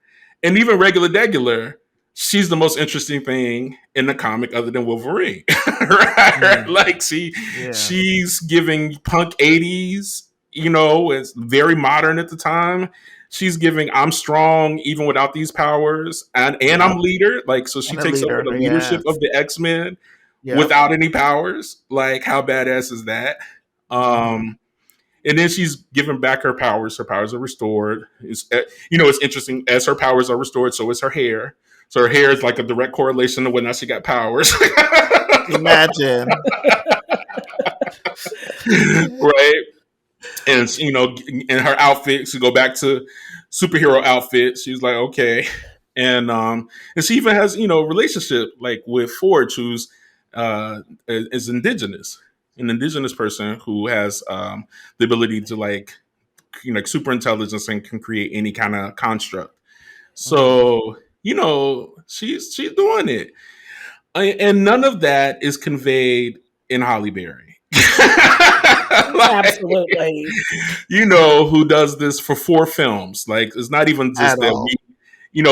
and even regular degular, she's the most interesting thing in the comic other than Wolverine. Right? Mm. Like Yeah. she's giving punk 80s, it's very modern at the time. She's giving I'm strong even without these powers, and Yep. I'm leader. Like so she And a takes over leader. the leadership of Yes. the X-Men Yep. without any powers. Like, how badass is that? Hmm. Um, and then she's given back her powers. Her powers are restored. It's interesting as her powers are restored, so is her hair. So her hair is like a direct correlation to whether or not she got powers. Imagine. Right? And in her outfits, to go back to superhero outfits, she was like, okay. And she even has, a relationship like with Forge, who's is indigenous, an indigenous person who has the ability to like super intelligence and can create any kind of construct. So, she's doing it. And none of that is conveyed in Holly Berry. Like, Absolutely. who does this for 4 films. Like, it's not even At just that all.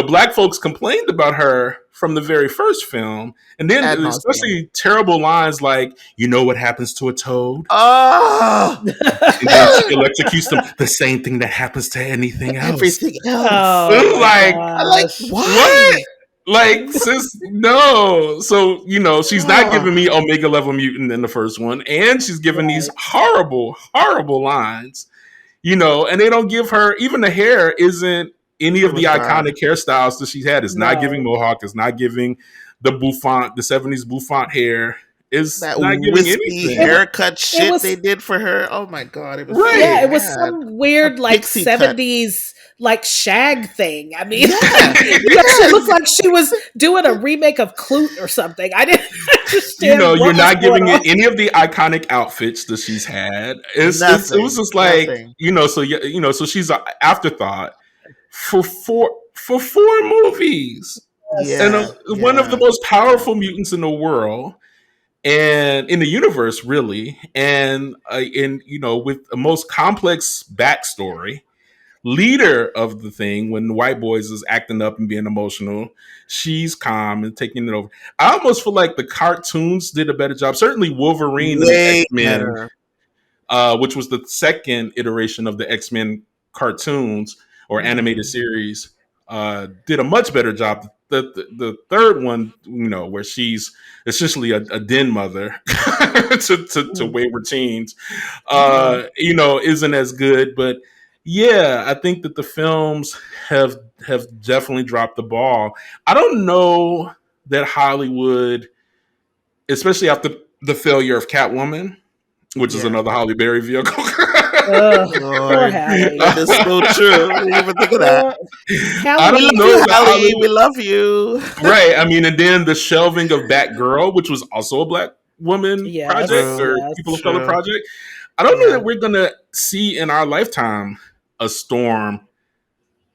black folks complained about her from the very first film. And then, Ad nauseam. especially terrible lines like, you know what happens to a toad? Oh, And then she electrocutes them. The same thing that happens to anything else. everything else. Oh my Like, I like gosh. what? why? Like, sis, no. So, she's not Oh, giving me Omega level mutant in the first one, and she's giving these Right. horrible, horrible lines, and they don't give her, even the hair isn't any it of the was bad. iconic hairstyles that she's had. It's not giving No. Mohawk, it's not giving the bouffant, the 70s bouffant hair. It's That not giving wispy It anything. was haircut it shit they was did for her. Oh my god, it was so yeah, Right. it was bad. some A weird like pixie cut. 70s like shag thing. I mean, Yeah. she looked like she was doing a remake of Clute or something. I didn't understand You're what was not going giving it on. any of the iconic outfits that she's had. It was Nothing. just like, Nothing. so she's an afterthought for 4 movies, and Yeah. one of the Yeah. most Yeah. powerful mutants in the world and in the universe, really, and in with the most complex backstory, leader of the thing when the white boys is acting up and being emotional, she's calm and taking it over. I almost feel like the cartoons did a better job. Certainly Wolverine and the Way X-Men, better. which was the second iteration of the X-Men cartoons or animated Hmm. series, did a much better job. The third one, where she's essentially a den mother to Mm. wayward teens, Mhm. isn't as good. But yeah, I think that the films have have definitely dropped the ball. I don't know that Hollywood, especially after the failure of Catwoman, which is Yeah. another Holly Berry vehicle. Ugh, poor Lord, Hallie. that is so true. I didn't even think of that. Poor I We Hallie. don't love you, know that Hallie. We Hollywood, love you. right? I mean, and then the shelving of Batgirl, which was also a black woman project Yes, True. or people of yes. color True. project. I don't know Yeah. that we're gonna see in our lifetime a Storm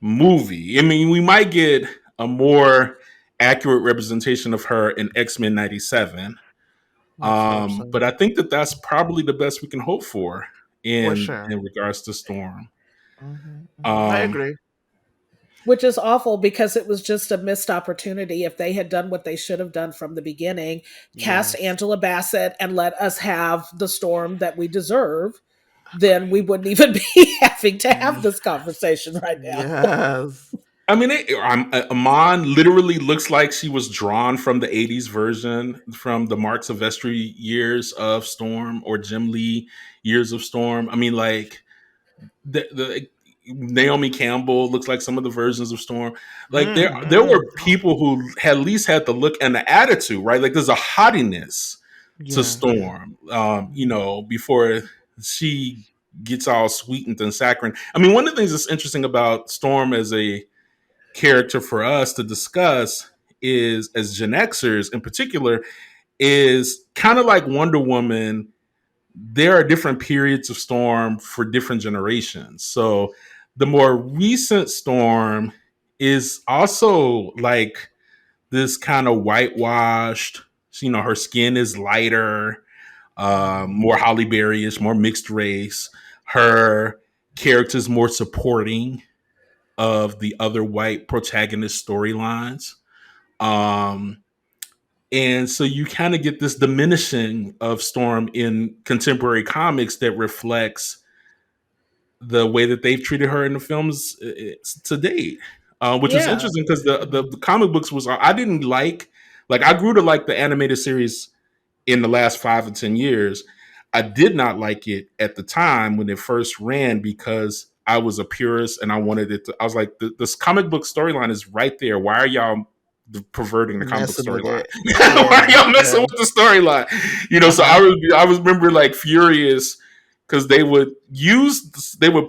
movie. I mean, we might get a more accurate representation of her in X-Men 97. Let's hope so. But I think that that's probably the best we can hope for For in sure. regards to Storm. I Um, agree. Which is awful because it was just a missed opportunity. If they had done what they should have done from the beginning, cast Yes. Angela Bassett and let us have the Storm that we deserve, then we wouldn't even be having to have Ye- this conversation right now. Yes. I mean, Amon literally looks like she was drawn from the 80s version, from the Mark Silvestri years of Storm or Jim Lee years of Storm. I mean, like, the Naomi Campbell looks like some of the versions of Storm. Like, there Hmm. were people who at least had the look and the attitude, right? Like, there's a haughtiness to Yeah. Storm, before she gets all sweetened and saccharine. I mean, one of the things that's interesting about Storm as a character for us to discuss is, as Gen Xers in particular, is kind of like Wonder Woman. There are different periods of Storm for different generations. So the more recent Storm is also like this kind of whitewashed. Her skin is lighter, Mhm. more Holly Berry-ish, more mixed race. Her character's more supporting of the other white protagonist storylines. Um, and so you kind of get this diminishing of Storm in contemporary comics that reflects the way that they've treated her in the films to date. Which was Yeah. interesting because the comic books was, I didn't like I grew to like the animated series in the last 5 or 10 years. I did not like it at the time when it first ran because I was a purist and I wanted it to. I was like, this comic book storyline is right there. Why are y'all perverting the comic book Messing with storyline. it. Why Yeah, are y'all messing yeah. with the storyline? So Uh-huh. I was remember like furious because they would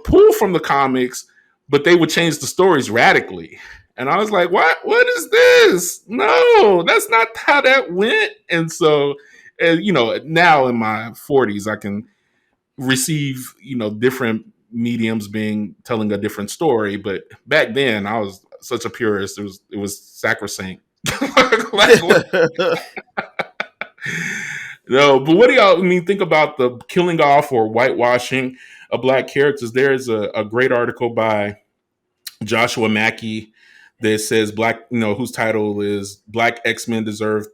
pull from the comics, but they would change the stories radically. And I was like, what is this? No, that's not how that went. And so, now in my 40s, I can receive, different mediums being telling a different story. But back then I was such a purist. It was sacrosanct. Like, no, but what do y'all think about the killing off or whitewashing of black characters? There is a great article by Joshua Mackey that says whose title is Black X-Men Deserve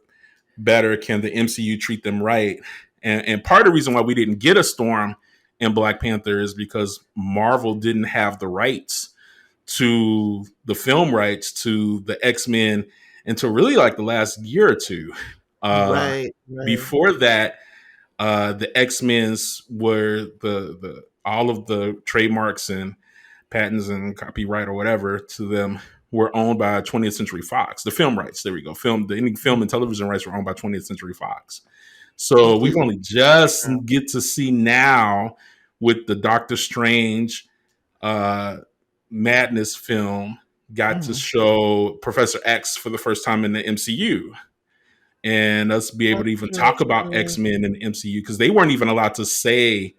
Better. Can the MCU treat them right? And part of the reason why we didn't get a Storm in Black Panther is because Marvel didn't have the rights to the film rights to the X-Men until really like the last year or two. Uh, Right, right. Before that, the X-Men's were the all of the trademarks and patents and copyright or whatever to them were owned by 20th Century Fox. The film rights, there we go. Any film and television rights were owned by 20th Century Fox. So we've Completely. only just Yeah. get to see now with the Doctor Strange uh, Madness film got to Mhm. show Professor X for the first time in the MCU, and us be able to even talk about Interesting. X-Men in the MCU because they weren't even allowed to say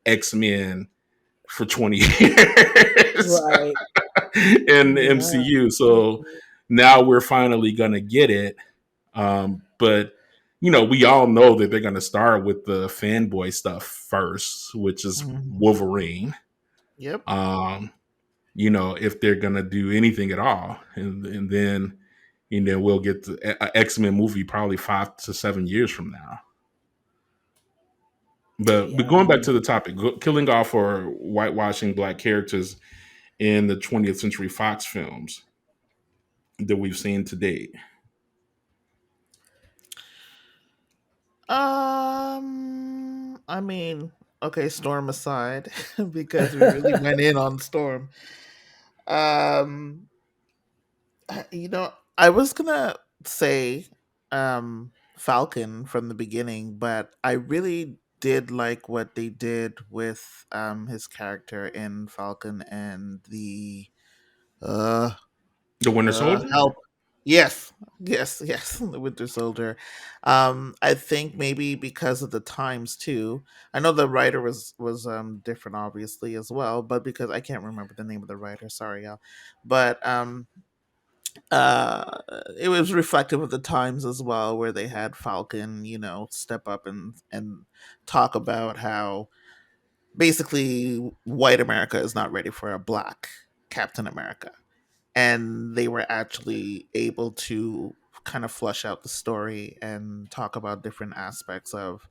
X-Men for 20 years Right. in the Yeah. MCU. So now we're finally going to get it. But, we all know that they're going to start with the fanboy stuff first, which is Mhm. Wolverine. Yep. Um, if they're going to do anything at all. And then, we'll get an X-Men movie probably 5 to 7 years from now. But Yeah. going back to the topic, killing off or whitewashing black characters in the 20th Century Fox films that we've seen to date. I mean, okay, Storm aside, because we really went in on Storm. Um, I was gonna say Falcon from the beginning, but I really did like what they did with his character in Falcon and the uh The Winter Soldier? help. Yes, yes, yes. The Winter Soldier. I think maybe because of the times too. I know the writer was different, obviously as well, but because I can't remember the name of the writer, sorry, y'all. But uh, it was reflective of the times as well, where they had Falcon, step up and talk about how basically white America is not ready for a black Captain America, and they were actually able to kind of flush out the story and talk about different aspects of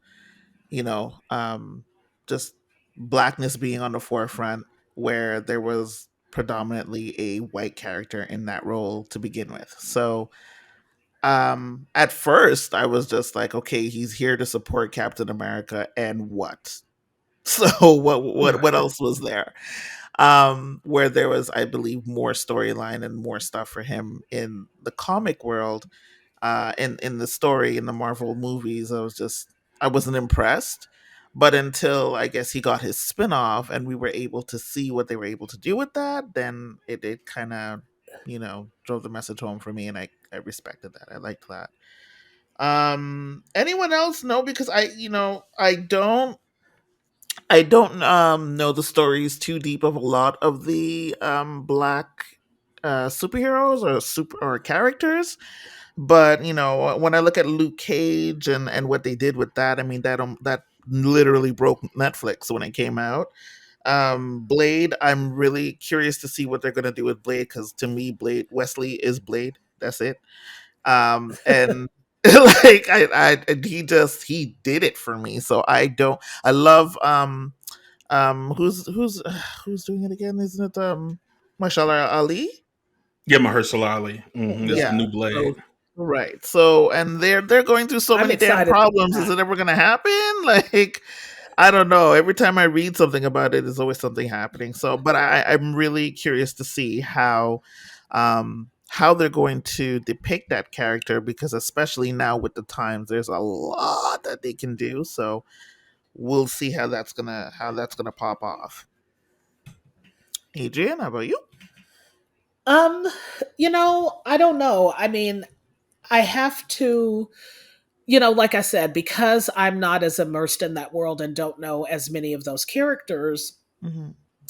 you know just blackness being on the forefront, where there was predominantly a white character in that role to begin with. So at first I was just like, okay, he's here to support Captain America, and what? So what else was there? Where there was, I believe, more storyline and more stuff for him in the comic world. In the story in the Marvel movies, I wasn't impressed. But until I guess he got his spin-off and we were able to see what they were able to do with that, then it kind of drove the message home for me, and I respected that. I liked that. Anyone else? No, because I don't know the stories too deep of a lot of the black superheroes or super or characters. But when I look at Luke Cage and what they did with that, I mean that literally broke Netflix when it came out. Blade, I'm really curious to see what they're gonna do with Blade, because to me, Blade Wesley is Blade. That's it. And like he did it for me. So I love who's who's doing it again? Isn't it Mashallah Ali? Yeah, Mahershala Ali. It's Yeah. the new Blade. So right. So and they're going through so I'm many damn excited for problems. Is that. it ever gonna happen? Like, I don't know. Every time I read something about it, there's always something happening. So, but I'm really curious to see how how they're going to depict that character, because especially now with the times, there's a lot that they can do. So we'll see how that's gonna pop off. Adrian, how about you? Um, I don't know. I mean, I have to, like I said, because I'm not as immersed in that world and don't know as many of those characters, Hmm.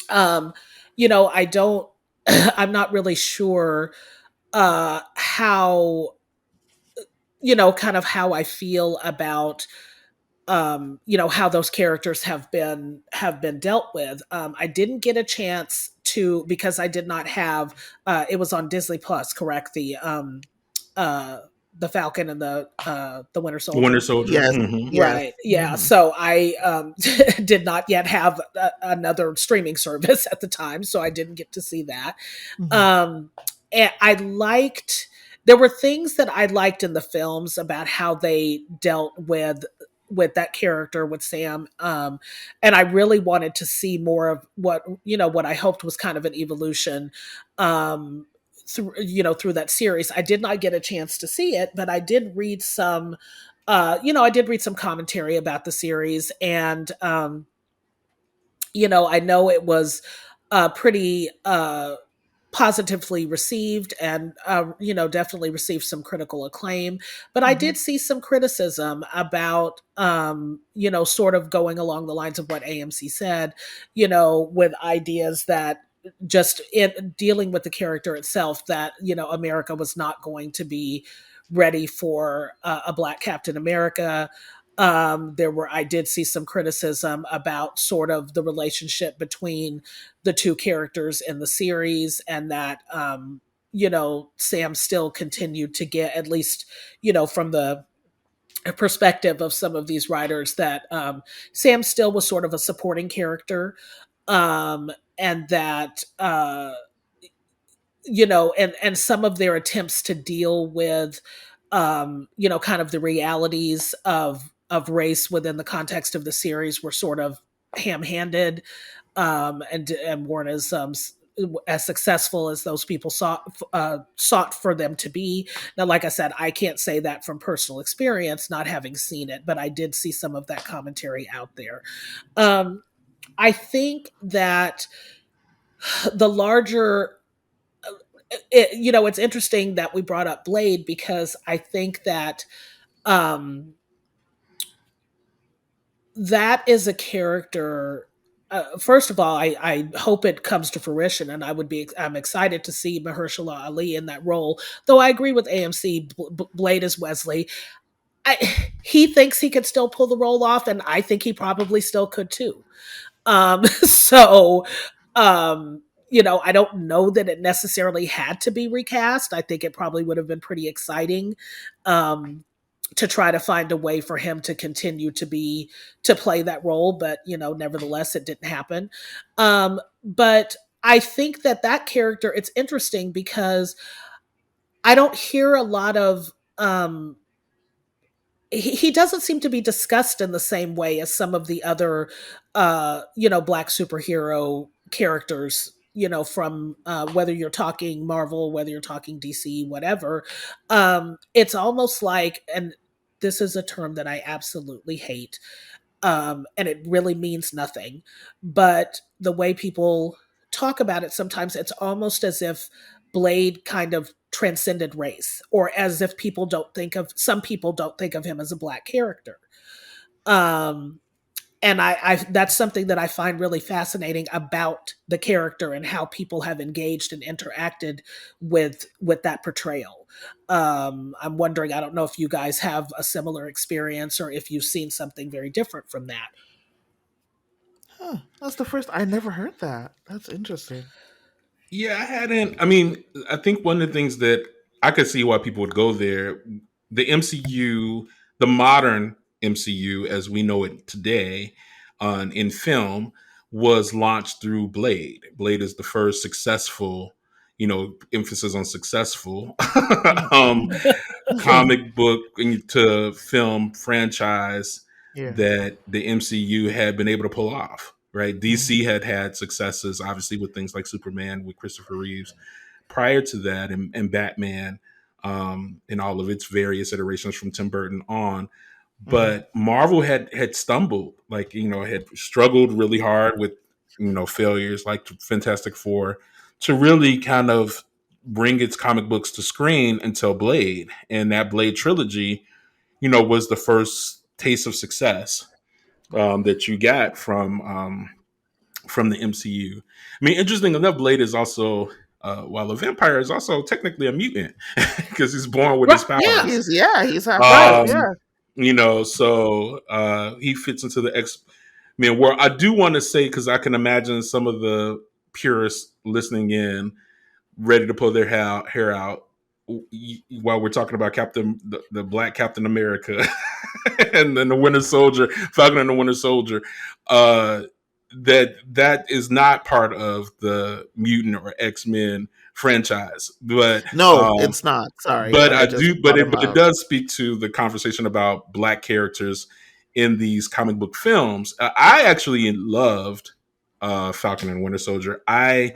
um, I don't, I'm not really sure how, kind of how I feel about how those characters have been dealt with. I didn't get a chance to, because I did not have it was on Disney Plus, correct? Uh the Falcon and the Winter Winter Soldier. Soldier. Yes, Hmm. yes. Right. Yeah. Hmm. So I did not yet have another streaming service at the time, so I didn't get to see that. Hmm. Um, and there were things that I liked in the films about how they dealt with that character, with Sam. And I really wanted to see more of what I hoped was kind of an evolution um through that series. I did not get a chance to see it, but I did read some I did read some commentary about the series, and I know it was pretty positively received, and definitely received some critical acclaim. But I Hmm. did see some criticism about sort of going along the lines of what AMC said, with ideas that, just in dealing with the character itself, that America was not going to be ready for a Black Captain America. I did see some criticism about sort of the relationship between the two characters in the series, and that Sam still continued to get, at least from the perspective of some of these writers, that Sam still was sort of a supporting character, and that and some of their attempts to deal with kind of the realities of race within the context of the series were sort of ham-handed, and weren't as successful as those people sought for them to be. Now, like I said, I can't say that from personal experience, not having seen it, but I did see some of that commentary out there. Um, I think that the larger it's interesting that we brought up Blade, because I think that um, that is a character. First of all, I hope it comes to fruition, and I'm excited to see Mahershala Ali in that role. Though I agree with AMC, Blade as Wesley. He thinks he could still pull the role off, and I think he probably still could too. So, I don't know that it necessarily had to be recast. I think it probably would have been pretty exciting um, to try to find a way for him to continue to play that role, but nevertheless, it didn't happen. But I think that character, it's interesting because I don't hear a lot of he doesn't seem to be discussed in the same way as some of the other Black superhero characters, from whether you're talking Marvel, whether you're talking DC, whatever. It's almost like, and this is a term that I absolutely hate, and it really means nothing, but the way people talk about it, sometimes it's almost as if Blade kind of transcended race, or as if some people don't think of him as a Black character. Um, and I that's something that I find really fascinating about the character, and how people have engaged and interacted with that portrayal. I'm wondering, I don't know if you guys have a similar experience, or if you've seen something very different from that. Huh. That's the first. I never heard that. That's interesting. Yeah, I hadn't. I mean, I think one of the things that I could see why people would go there, the MCU, the modern MCU as we know it today, in film, was launched through Blade. Blade is the first successful, emphasis on successful, um, comic book to film franchise Yeah. that the MCU had been able to pull off. Right, Mhm. DC had successes, obviously, with things like Superman with Christopher Reeves, prior to that, and Batman, in all of its various iterations from Tim Burton on. Mhm. But Marvel had stumbled, like, had struggled really hard with failures like Fantastic Four to really kind of bring its comic books to screen until Blade, and that Blade trilogy, was the first taste of success that you got from the MCU. I mean, interesting enough, Blade is also, while a vampire, is also technically a mutant because he's born with his Yeah, powers. He's half elf. right. Yeah. So he fits into the X-Men world. I do want to say, because I can imagine some of the purists listening in ready to pull their hair out while we're talking about the Black Captain America, and then the Winter Soldier, Falcon and the Winter Soldier. That is not part of the mutant or X-Men franchise, but No, it's not. Sorry, but but I I just do, brought but him it up. does speak to the conversation about Black characters in these comic book films. I actually loved Falcon and Winter Soldier. I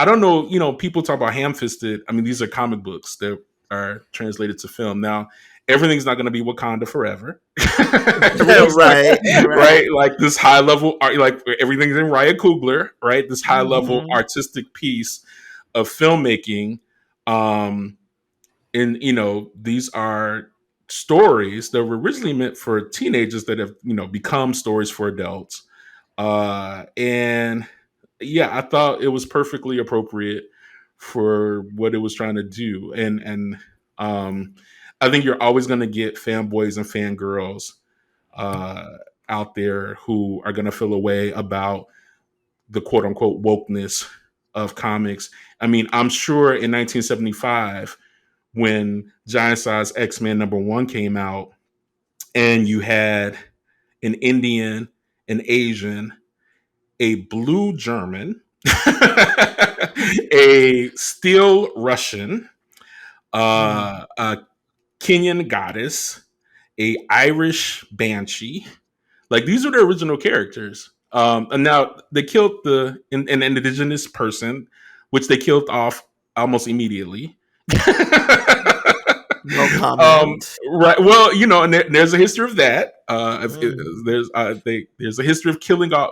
don't know, people talk about ham fisted. I mean, these are comic books that are translated to film. Now, everything's not going to be Wakanda forever. Everything's not, Right, right. right? Like this high level art, like everything's in Ryan Coogler, right? This high level Hmm. artistic piece of filmmaking. And these are stories that were originally meant for teenagers that have become stories for adults. And yeah, I thought it was perfectly appropriate for what it was trying to do. And I think you're always going to get fanboys and fangirls uh, out there who are going to feel a way about the quote unquote wokeness of comics. I mean, I'm sure in 1975, when Giant Size X-Men #1 came out, and you had an Indian, an Asian, a blue German, a steel Russian, Mm. a Kenyan goddess, a Irish banshee. Like, these are the original characters. And now they killed an indigenous person, which they killed off almost immediately. No comment. Right. Well, and there's a history of that. Mm. There's a history of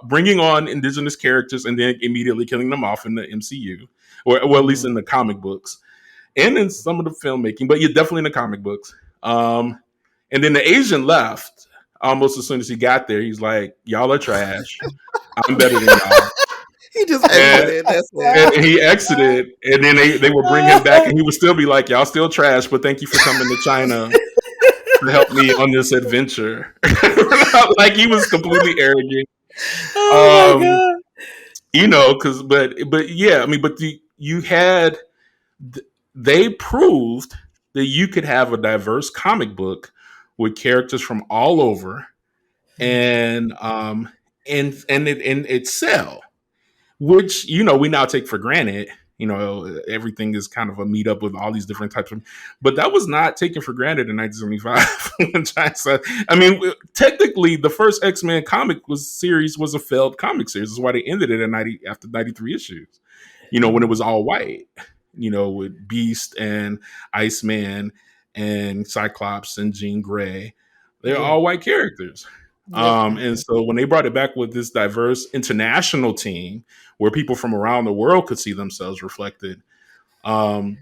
bringing on indigenous characters and then immediately killing them off in the MCU, or at least Hmm. in the comic books and in some of the filmmaking. But you're definitely in the comic books. And then the Asian left almost as soon as he got there. He's like, "Y'all are trash. I'm better than y'all." He just And exited. That's it. and he exited, and then they would bring him back, and he would still be like, "Y'all still trash, but thank you for coming to China to help me on this adventure." Like, he was completely arrogant. Oh my Um, god. because but yeah, I mean, but you had they proved that you could have a diverse comic book with characters from all over, and it sell, which we now take for granted. Everything is kind of a meetup with all these different types of, but that was not taken for granted in 1975. When Giant Size, I mean, technically, the first X-Men comic series was a failed comic series. That's why they ended it after 93 issues. When it Mhm. was all white. With Beast and Iceman and Cyclops and Jean Grey, they're Yeah. all white characters. Yep. And so when they brought it back with this diverse international team where people from around the world could see themselves reflected, um,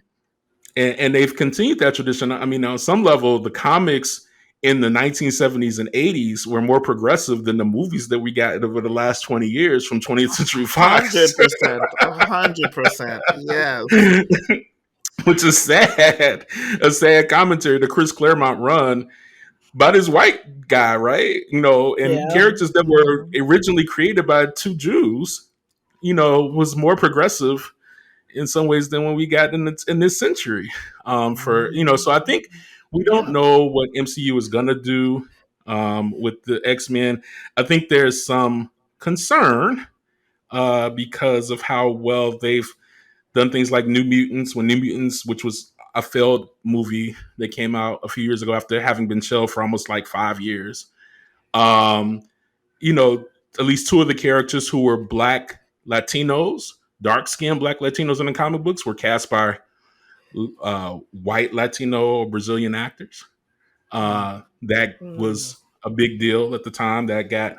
and they've continued that tradition. I mean, on some level, the comics in the 1970s and 80s were more progressive than the movies that we got over the last 20 years from 20th Century Fox, 100%. 100%. Yes. which is sad. A sad commentary to Chris Claremont run by this white guy, right? And Yeah. characters that were Mhm. originally created by two Jews, was more progressive in some ways than when we got in this century. So I think we don't Yeah. know what MCU is gonna do with the X-Men. I think there's some concern because of how well they've done things like New Mutants, which was a failed movie that came out a few years ago after having been shelved for almost like 5 years. Um, you know, at least two of the characters who were Black Latinos dark skinned Black Latinos in the comic books were cast by white Latino or Brazilian actors. That Mm. was a big deal at the time. That got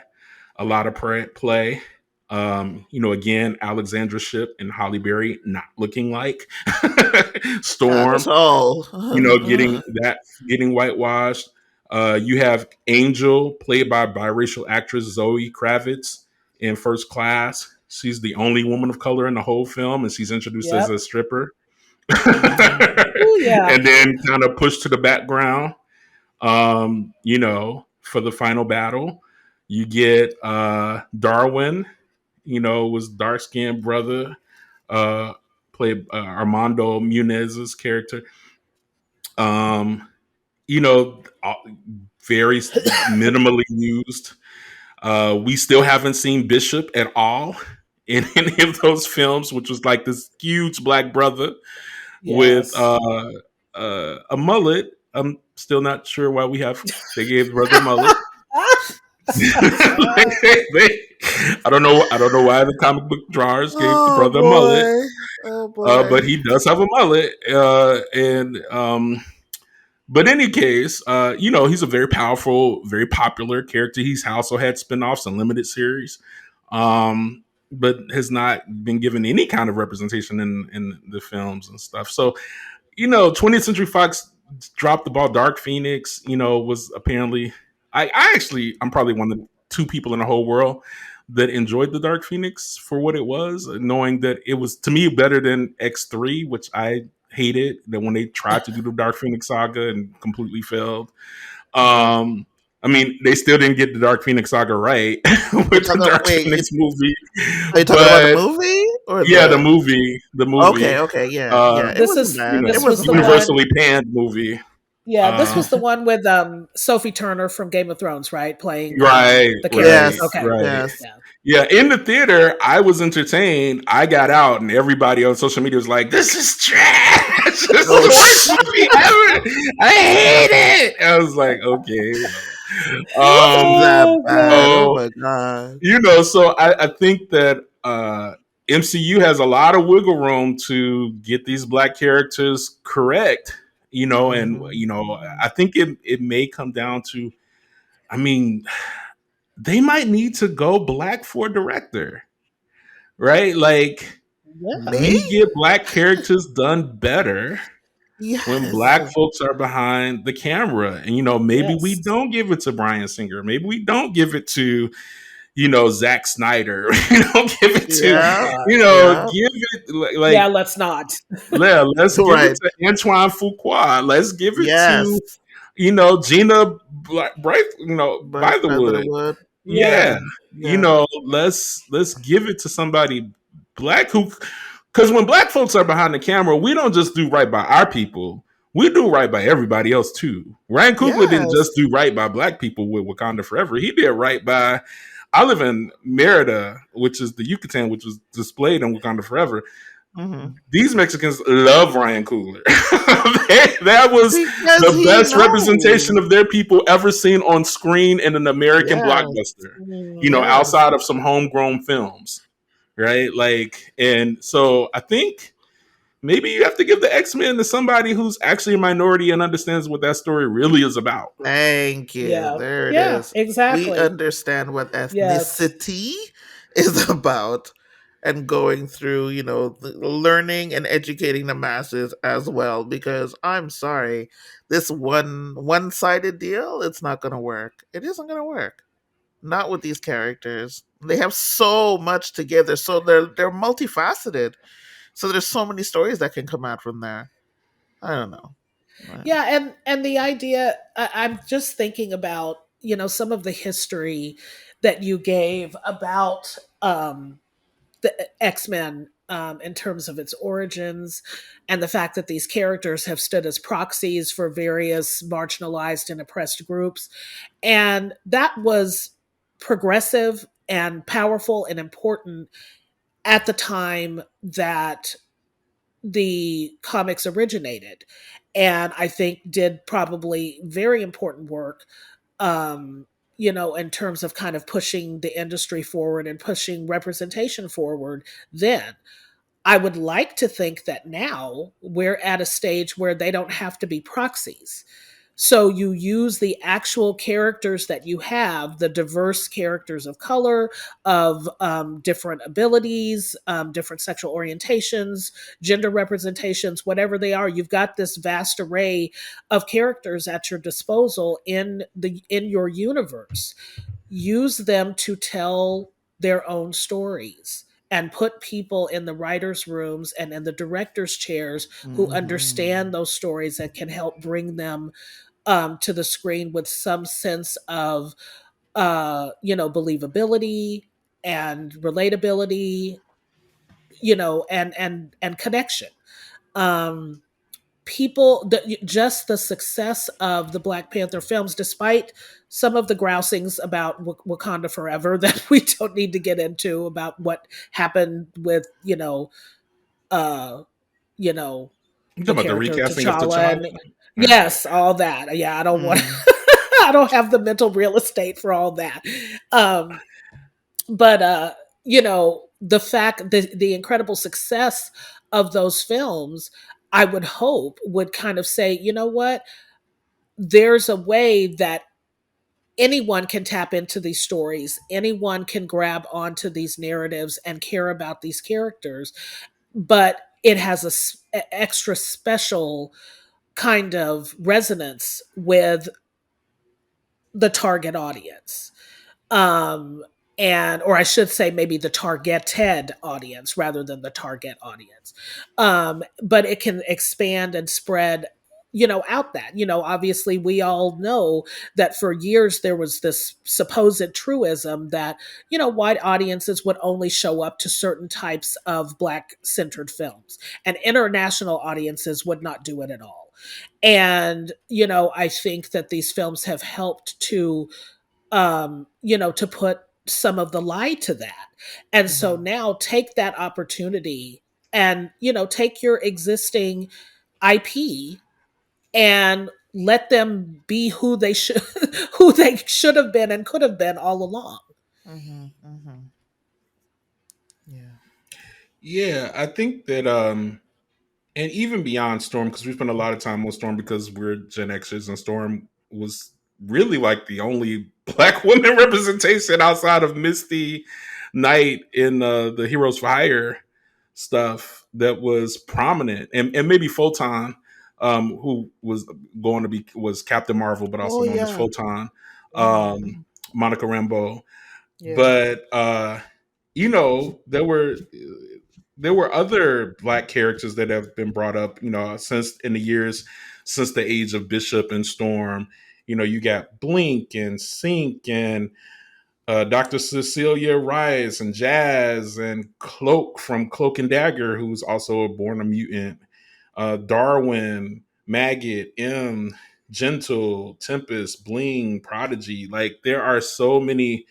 a lot of play. Again, Alexandra Shipp and Holly Berry not looking like Not Storm. at all. Getting whitewashed. You have Angel, played by biracial actress Zoe Kravitz in First Class. She's the only woman of color in the whole film, and she's introduced as a Yep. stripper, Mhm. Oh yeah. and then kind of pushed to the background. For the final battle, you get Darwin. Was dark skinned brother, uh, played Armando Munez's character. Um, very minimally used. We still haven't seen Bishop at all in any of those films, which was like this huge black brother with Yes. a mullet. I'm still not sure why they gave the brother a mullet. I don't know. I don't know why the comic book drawers gave the Oh brother a mullet, boy. Oh but boy. he does have a mullet, and but in any case, he's a very powerful, very popular character. He's also had spinoffs and limited series, but has not been given any kind of representation in the films and stuff. So, 20th Century Fox dropped the ball. Dark Phoenix, was apparently. I'm probably one of the two people in the whole world that enjoyed the Dark Phoenix for what it was, knowing that it was to me better than X3, which I hated. That when they tried to do the Dark Phoenix saga and completely failed. Mhm. I mean, they still didn't get the Dark Phoenix saga right You're with the talking Dark wait, Phoenix movie, are you talking about the but movie or yeah, the the movie, Okay, okay, yeah, uh, yeah. It This wasn't is bad. It this was wasn't the bad. one. universally panned movie. Yeah, this Uh, was the one with Sophie Turner from Game of Thrones, right? Playing right, the characters. right, Yes, Okay. right. yes. Yeah. Yeah, in the theater, I was entertained. I got out, and everybody on social media was like, "This is trash. This is Oh, the worst movie ever. I hate it." I was like, "Okay." it wasn't that Oh bad. god. Oh So my god. so I think that MCU has a lot of wiggle room to get these black characters correct. And Mhm, mhm. I think it may come down to. I mean, they might need to go black for director, right? Like Yeah. Me? we get black characters done better when Yes. black folks are behind the camera. And maybe we Yes. don't give it to Bryan Singer. Maybe we don't give it to, Zack Snyder. Give it to, Oh Yeah, god. yeah. give it Yeah, like let's not. yeah, let's give it Right. to Antoine Fuqua. Let's give it Yes. to, Gina Bright, But by the by the wood. wood. Yeah, Yeah. Yeah, yeah. let's give it to somebody black who, because when black folks are behind the camera, we don't just do right by our people. We do right by everybody else too. Ryan Coogler didn't Yes. just do right by black people with Wakanda Forever. He did right by. I live in Merida, which is the Yucatan, which was displayed in Wakanda Forever. Mhm. These Mexicans love Ryan Coogler. That was Because the he best representation knows. of their people ever seen on screen in an American Yes. blockbuster. Mm. Yes. Outside of some homegrown films, right? Like, and so I think maybe you have to give the X-Men to somebody who's actually a minority and understands what that story really is about. Thank you. Yeah. There it Yeah, is. We exactly. understand what Yes. ethnicity is about and going through, learning and educating the masses as well because I'm sorry, this one-sided deal, it's not going to work. It isn't going to work. Not with these characters. They have so much together, so they're multifaceted. So there's so many stories that can come out from there. I don't know. Uh, Yeah, and the idea I'm just thinking about, some of the history that you gave about the X-Men, in terms of its origins and the fact that these characters have stood as proxies for various marginalized and oppressed groups. And that was progressive and powerful and important at the time that the comics originated. And I think did probably very important work, in terms of kind of pushing the industry forward and pushing representation forward then. I would like to think that now we're at a stage where they don't have to be proxies. So you use the actual characters that you have, the diverse characters of color, of different abilities, different sexual orientations, gender representations, whatever they are. You've got this vast array of characters at your disposal in your universe. Use them to tell their own stories and put people in the writers' rooms and in the directors' chairs who understand Mhm. those stories and can help bring them to the screen with some sense of believability and relatability, and connection. um just the success of the Black Panther films, despite some of the grousings about Wakanda Forever that we don't need to get into, about what happened with uh you know You the talking about the character recasting of T'Challa, T'Challa? and Yeah. yes, all that. Yeah, I don't want Mm. I don't have the mental real estate for all that. Um, but the incredible success of those films, I would hope would kind of say, you know what, there's a way that anyone can tap into these stories, anyone can grab onto these narratives and care about these characters, but it has extra special kind of resonance with the target audience. um and or I should say maybe the targeted audience rather than the target audience. But it can expand and spread, out that, obviously we all know that for years there was this supposed truism that, white audiences would only show up to certain types of Black centered films, and international audiences would not do it at all. And I think that these films have helped to put some of the lie to that. And so Mhm. now take that opportunity and, take your existing IP and let them be who they should who they should have been and could have been all along. Mhm. Mhm. Yeah. Yeah, I think that and even beyond Storm, because we spent a lot of time on Storm because we're Gen Xers, and Storm was really like the only Black woman representation outside of Misty Knight in the Heroes for Hire stuff that was prominent, and maybe Photon, who was going to be was Captain Marvel, but also Oh known as yeah. Photon, Mhm. Monica Rambeau. Yeah. But you know, there were other Black characters that have been brought up, you know, since in the years since the age of Bishop and Storm. You know, you got Blink and Sync and Dr. Cecilia Rice and Jazz and Cloak from Cloak and Dagger, who's also born a mutant. Darwin, Maggot, M, Gentle, Tempest, Bling, Prodigy. Like there are so many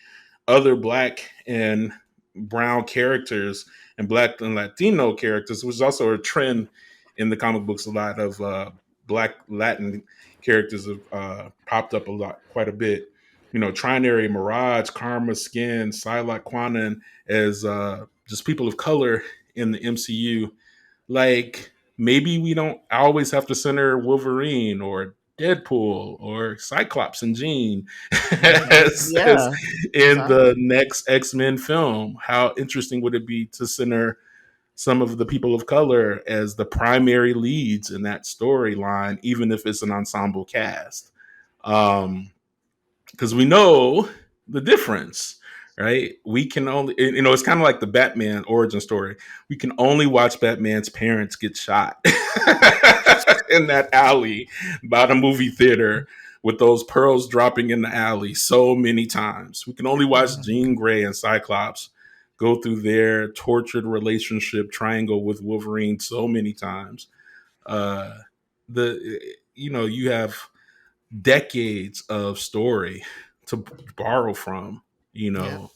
other Black and brown characters and Black and Latino characters, which is also a trend in the comic books. A lot of Black Latin characters have popped up a lot, quite a bit. You know, Trinary, Mirage, Karma, Skin, Psylocke, Quanon as just people of color in the MCU. Like maybe we don't always have to center Wolverine or Deadpool or Cyclops and Jean Mhm. as Yeah. in the Exactly. next X-Men film. How interesting would it be to center some of the people of color as the primary leads in that storyline, even if it's an ensemble cast? Because we know the difference, right? We can only, you know, it's kind of like the Batman origin story. We can only watch Batman's parents get shot in that alley by the movie theater with those pearls dropping in the alley so many times. We can only watch Jean Mhm. Grey and Cyclops go through their tortured relationship triangle with Wolverine so many times. Uh, the you know you have decades of story to borrow from, you Yep. know.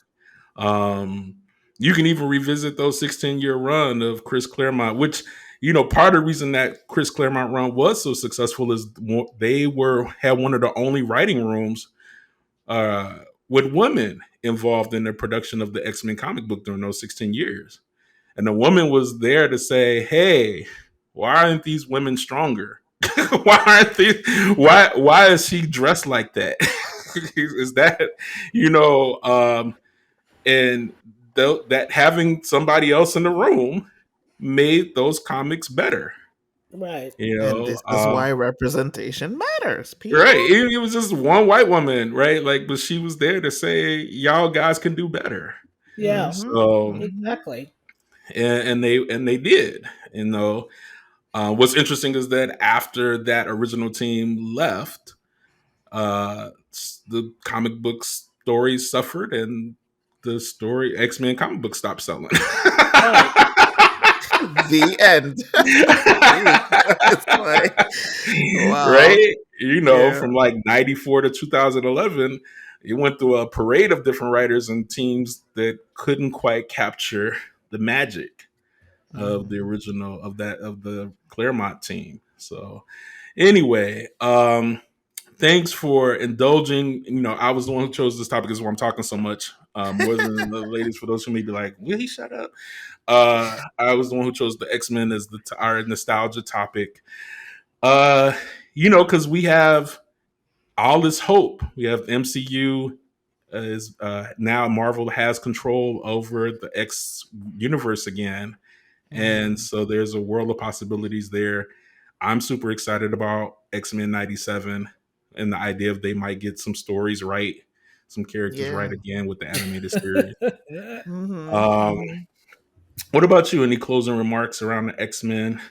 Um, you can even revisit those 16-year run of Chris Claremont, which, you know, part of the reason that Chris Claremont run was so successful is they had one of the only writing rooms with women involved in the production of the X-Men comic book during those 16 years. and the woman was there to say, "Hey, why aren't these women stronger? Why aren't these? Why is she dressed like that? Is that you know?" And that having somebody else in the room made those comics better. Right. You And know, this is why representation matters, right? people. It was just one white woman, right? Like, but she was there to say, "Y'all guys can do better." Yeah. So, Exactly. and they did. You know, what's interesting is that after that original team left, the comic book stories suffered, and the story X-Men comic book stopped selling. Right. The end. Jeez, it's like, wow. Right? You know, Yeah. from like 94 to 2011, it went through a parade of different writers and teams that couldn't quite capture the magic of the Mhm. original of the Claremont team. So anyway, thanks for indulging. You know, I was the one who chose this topic, is why I'm talking so much. More than the ladies, for those who may be like, will he shut up? I was the one who chose the X-Men as our nostalgia topic. Uh, because we have all this hope. We have MCU is now Marvel has control over the X universe again, and Mhm. so there's a world of possibilities there. I'm super excited about X-Men '97 and the idea of they might get some stories right, some characters Yeah. right again with the animated series. Mhm. Um, Mhm. what about you? Any closing remarks around the X-Men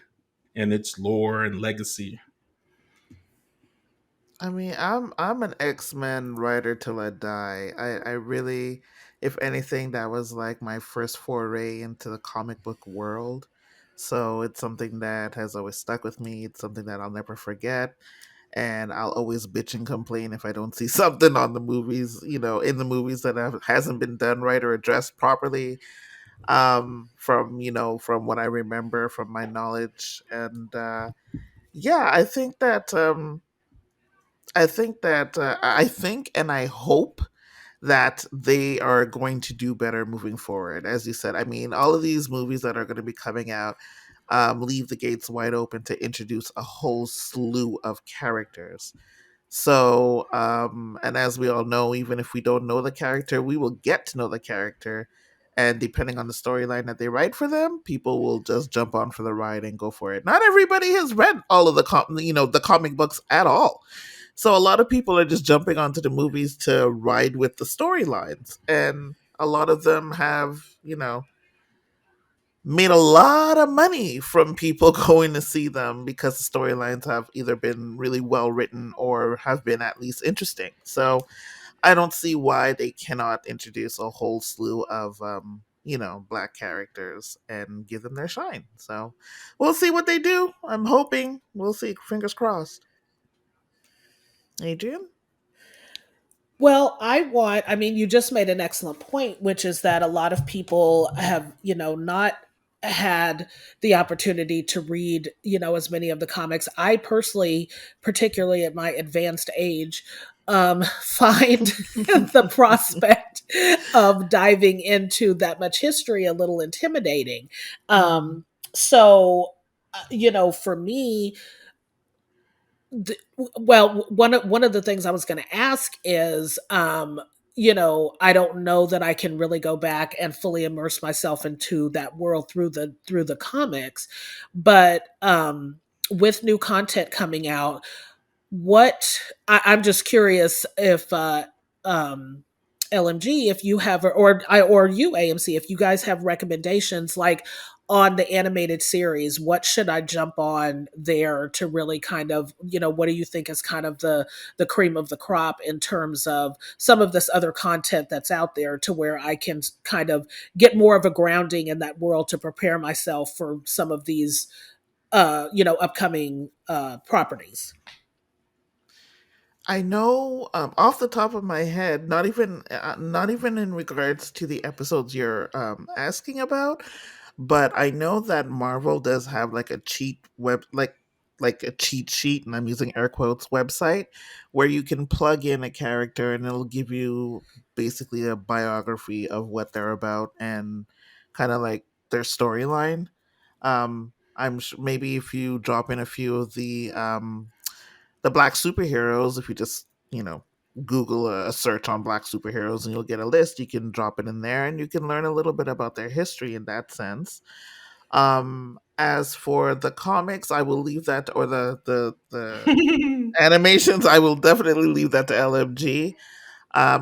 and its lore and legacy? I mean, I'm an X-Men writer till I die. I really, if anything, that was like my first foray into the comic book world. So it's something that has always stuck with me. It's something that I'll never forget. And I'll always bitch and complain if I don't see something on the movies, in the movies that hasn't been done right or addressed properly. From what I remember, from my knowledge, and yeah, I think and I hope that they are going to do better moving forward. As you said, I mean, all of these movies that are going to be coming out leave the gates wide open to introduce a whole slew of characters. So, and as we all know, even if we don't know the character, we will get to know the character. And depending on the storyline that they write for them, people will just jump on for the ride and go for it. Not everybody has read all of the comic books at all. So a lot of people are just jumping onto the movies to ride with the storylines. And a lot of them have, made a lot of money from people going to see them because the storylines have either been really well written or have been at least interesting. So I don't see why they cannot introduce a whole slew of black characters and give them their shine. So we'll see what they do. I'm hoping. We'll see. Fingers crossed. Adrian? Well, I mean, you just made an excellent point, which is that a lot of people have, not had the opportunity to read, as many of the comics. I personally, particularly at my advanced age, find the prospect of diving into that much history a little intimidating. Mm. So, for me, well, one of the things I was going to ask is, I don't know that I can really go back and fully immerse myself into that world through the comics, but with new content coming out, I'm just curious if um, LMG, if you have, or you AMC, if you guys have recommendations like on the animated series, what should I jump on there to really kind of, what do you think is kind of the cream of the crop in terms of some of this other content that's out there, to where I can kind of get more of a grounding in that world to prepare myself for some of these upcoming properties. I know off the top of my head, not even in regards to the episodes you're asking about, but I know that Marvel does have like a cheat web like a cheat sheet, and I'm using air quotes, website where you can plug in a character and it'll give you basically a biography of what they're about and kind of like their storyline. Maybe if you drop in a few of the black superheroes, if you just Google a search on black superheroes and you'll get a list. You can drop it in there and you can learn a little bit about their history in that sense. As for the comics, I will leave that, or the animations, I will definitely leave that to LMG,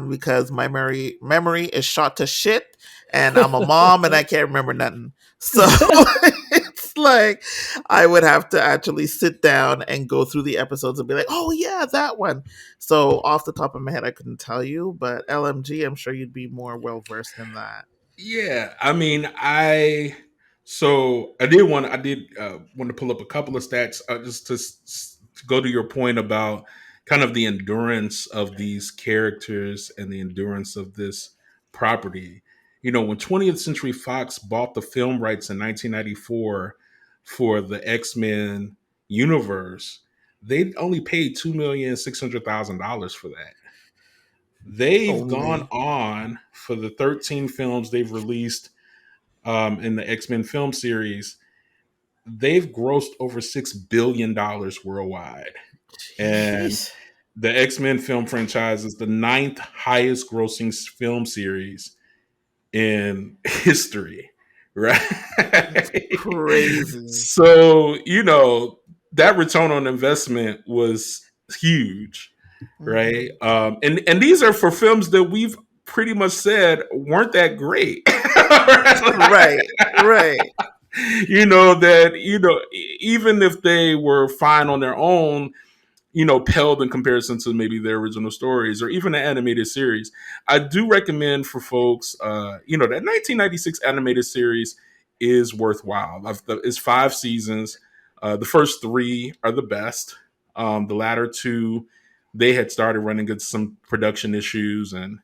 because my memory is shot to shit, and I'm a mom and I can't remember nothing. So it's like I would have to actually sit down and go through the episodes and be like, oh yeah, that one. So off the top of my head, I couldn't tell you, but LMG, I'm sure you'd be more well versed in that. Yeah, I mean, I did want to pull up a couple of stats, just to go to your point about kind of the endurance of these characters and the endurance of this property. When 20th Century Fox bought the film rights in 1994 for the X-Men universe, they only paid $2,600,000 for that. They've gone Only. on for the 13 films they've released in the X-Men film series. They've grossed over $6 billion worldwide. And Jeez. the X-Men film franchise is the ninth highest grossing film series in history, right? That's crazy. So, that return on investment was huge, right? Hmm. And these are for films that we've pretty much said weren't that great. Right, right. That even if they were fine on their own, paled in comparison to maybe their original stories or even the animated series. I do recommend for folks, that 1996 animated series is worthwhile. It's 5 seasons. The first 3 are the best. The latter 2, they had started running into some production issues, and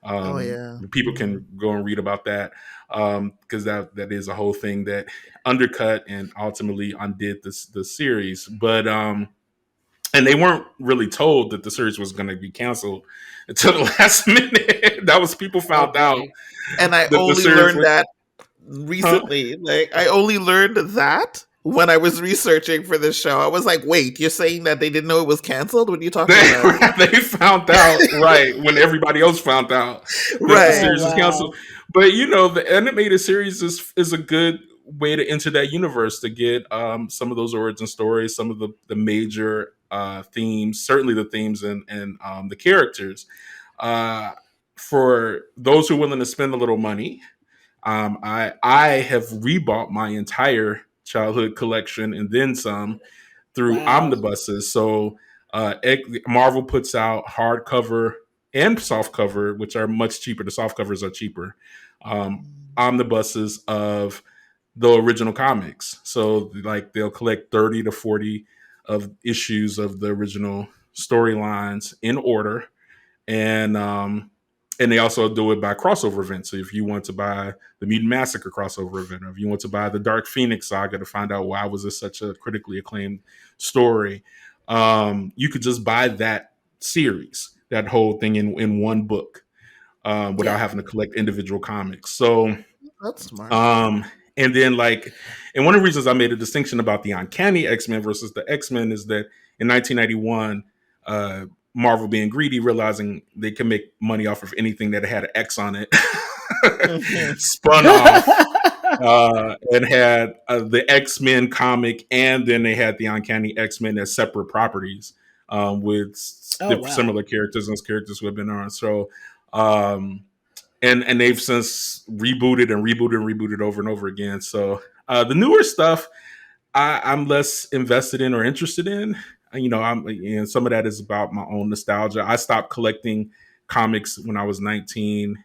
Oh yeah. people Hmm. can go and read about that, because that is a whole thing that undercut and ultimately undid the series. But and they weren't really told that the series was going to be canceled until the last minute. That was people found out Okay. And I that the only series learned was, that huh? recently. Like I only learned that when I was researching for this show. I was like, "Wait, you're saying that they didn't know it was canceled? What are you talking They, about?" they found out right when everybody else found out that the Right. Oh series was wow. canceled. But the animated series is a good way to enter that universe, to get some of those origin stories, some of the major themes, certainly the themes and the characters. Uh, for those who are willing to spend a little money, I have rebought my entire childhood collection and then some through Wow. omnibuses. So Marvel puts out hardcover and softcover, which are much cheaper. The soft covers are cheaper. Um, Omnibuses of the original comics. So like they'll collect 30 to 40 of issues of the original storylines in order, and they also do it by crossover events. So if you want to buy the Mutant Massacre crossover event, or if you want to buy the Dark Phoenix saga to find out why was this such a critically acclaimed story, you could just buy that series, that whole thing in one book, without Yeah. having to collect individual comics. So That's smart. um, and then and one of the reasons I made a distinction about the Uncanny X-Men versus the X-Men is that in 1991, Marvel, being greedy, realizing they can make money off of anything that had an X on it, Mhm. spun off and had the X-Men comic, and then they had the Uncanny X-Men as separate properties, with Oh wow. similar characters and characters who have been on. So um, and they've since rebooted and rebooted and rebooted over and over again. So the newer stuff, I'm less invested in or interested in. Some of that is about my own nostalgia. I stopped collecting comics when I was 19,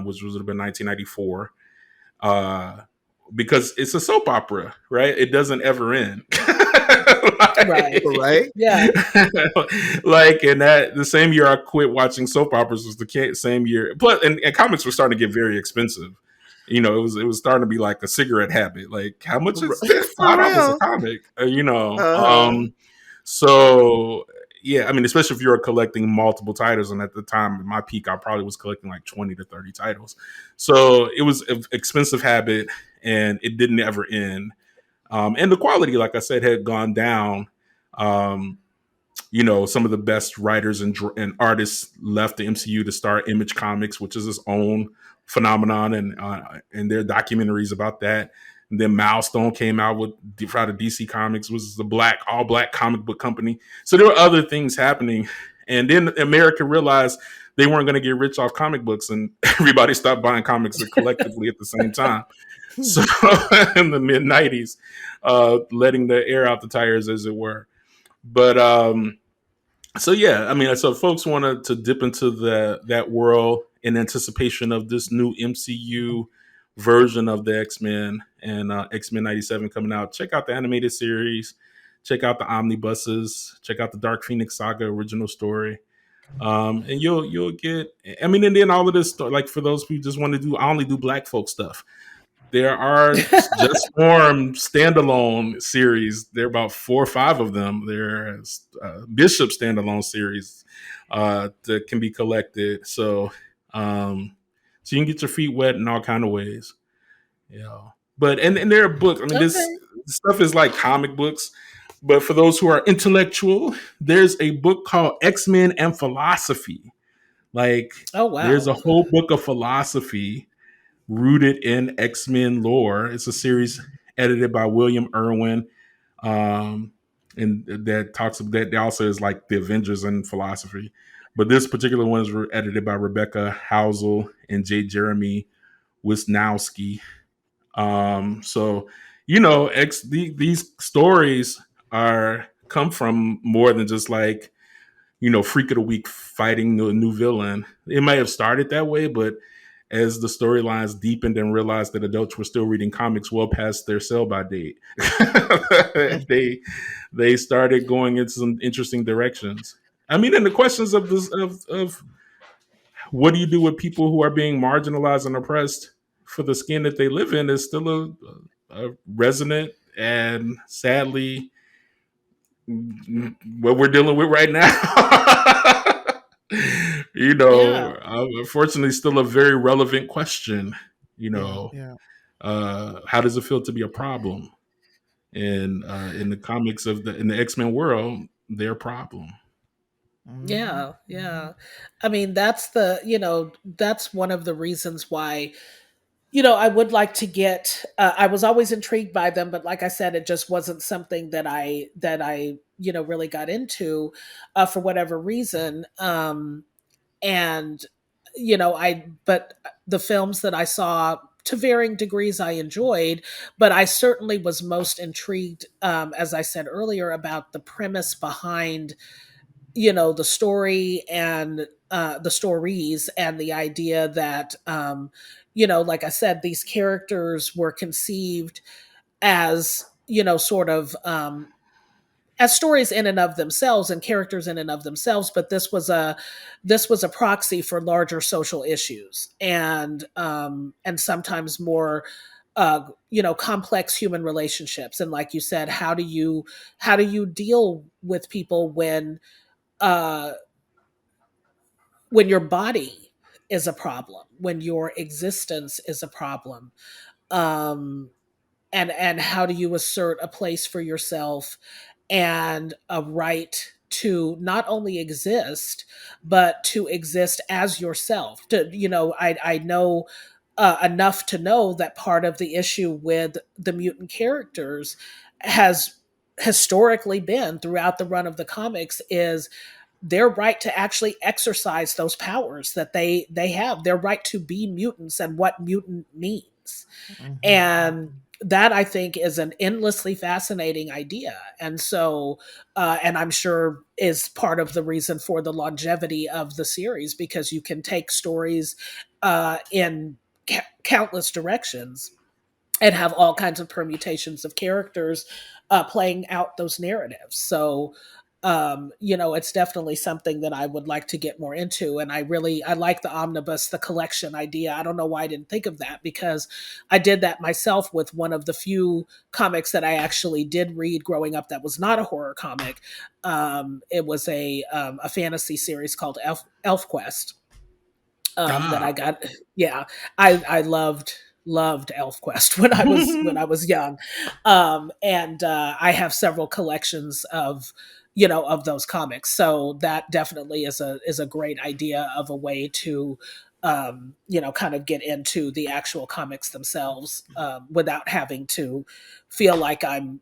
which would have been 1994, uh, because it's a soap opera, right? It doesn't ever end. Right. Right. Yeah. Like in that the same year I quit watching soap operas was the same year. But and comics were starting to get very expensive. It was starting to be like a cigarette habit. Like, how much is this? For $5 a real. comic. Uh-huh. So yeah, I mean, especially if you're collecting multiple titles, and at the time, at my peak, I probably was collecting like 20 to 30 titles. So it was an expensive habit, and it didn't ever end. And the quality, like I said, had gone down. Um, some of the best writers and artists left the MCU to start Image Comics, which is its own phenomenon, and there are documentaries about that. And then Milestone came out with out of DC Comics, was the all black comic book company. So there were other things happening, and then America realized they weren't going to get rich off comic books, and everybody stopped buying comics collectively at the same time. So in the mid '90s, letting the air out the tires, as it were. But so yeah, I mean, so folks wanted to dip into that world in anticipation of this new MCU version of the X-Men and X-Men 97 coming out. Check out the animated series, check out the omnibuses, check out the Dark Phoenix Saga original story. And you'll get, I mean, and then all of this stuff, like for those who just want to do, I only do black folk stuff. There are just formed standalone series. There are about 4 or 5 of them. There's Bishop standalone series that can be collected. So you can get your feet wet in all kind of ways. But and there are books. I mean, this Okay. stuff is like comic books. But for those who are intellectual, there's a book called X-Men and Philosophy. Like, Oh there's wow. a whole book of philosophy rooted in X-Men lore. It's a series edited by William Irwin, and that also is like the Avengers and philosophy. But this particular one is edited by Rebecca Housel and J. Jeremy Wisnowski. So these stories are come from more than just like freak of the week fighting a new villain. It may have started that way, but as the storylines deepened and realized that adults were still reading comics well past their sell-by date, they started going in some interesting directions. I mean, and the questions of this of what do you do with people who are being marginalized and oppressed for the skin that they live in is still a resonant and sadly what we're dealing with right now. Yeah. Unfortunately, still a very relevant question. You Yeah, know, yeah. how does it feel to be a problem? And in the comics in the X-Men world, they're a problem. Mhm, Yeah, mhm, yeah. I mean, that's one of the reasons why, I would like to get, I was always intrigued by them, but like I said, it just wasn't something that I really got into for whatever reason. And, but the films that I saw to varying degrees I enjoyed, but I certainly was most intrigued, as I said earlier, about the premise behind the story and the stories and the idea that like I said, these characters were conceived as sort of as stories in and of themselves and characters in and of themselves, but this was a proxy for larger social issues and sometimes more complex human relationships. And like you said, how do you deal with people uh when your body is a problem, when your existence is a problem, um, and how do you assert a place for yourself and a right to not only exist but to exist as yourself? I know enough to know that part of the issue with the mutant characters has historically been throughout the run of the comics is their right to actually exercise those powers that they have, their right to be mutants and what mutant means. mhm, And that, I think, is an endlessly fascinating idea. And so and I'm sure is part of the reason for the longevity of the series, because you can take stories in countless directions and have all kinds of permutations of characters playing out those narratives. So it's definitely something that I would like to get more into. And I like the omnibus, the collection idea. I don't know why I didn't think of that, because I did that myself with one of the few comics that I actually did read growing up that was not a horror comic. It was a fantasy series called Elf Quest that Ah, I got. Yeah, I loved loved ElfQuest when I was young, and I have several collections of of those comics. So that definitely is a great idea of a way to kind of get into the actual comics themselves without having to feel like I'm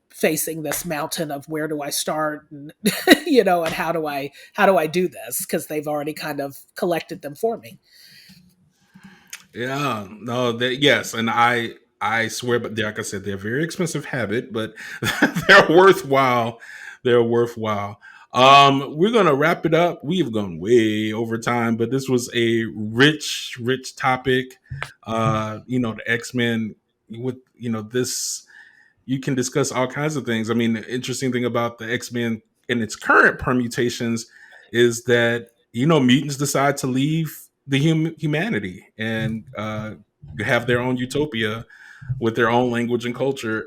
facing this mountain of where do I start, and and how do I do this, because they've already kind of collected them for me. Yeah, no, yes, and I swear, but like I said, they're a very expensive habit, but they're worthwhile. They're worthwhile. We're gonna wrap it up. We've gone way over time, but this was a rich topic. The X-Men with this, you can discuss all kinds of things. I mean, the interesting thing about the X-Men and its current permutations is that mutants decide to leave the humanity and have their own utopia with their own language and culture,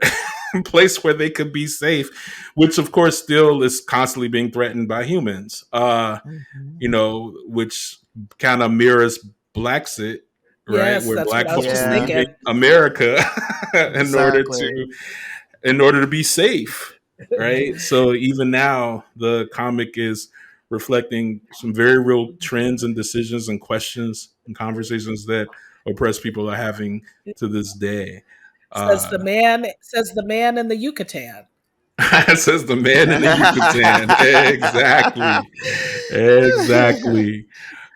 a place where they could be safe, which of course still is constantly being threatened by humans. Mhm. Which kind of mirrors Blacksit, right, Yes, where that's what black I was folks just are Yeah, leaving thinking. America in order exactly. to be safe, right? So even now, the comic is reflecting some very real trends and decisions and questions and conversations that oppressed people are having to this day. Says Uh, the man in the Yucatan. says the man in the Yucatan. Exactly. Exactly.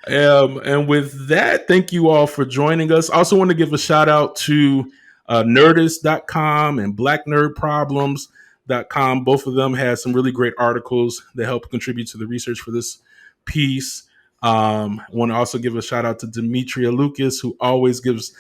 And with that, thank you all for joining us. I also want to give a shout out to nerdist.com and blacknerdproblems.com. Both of them had some really great articles that help contribute to the research for this piece. I want to also give a shout out to Demetria Lucas, who always gives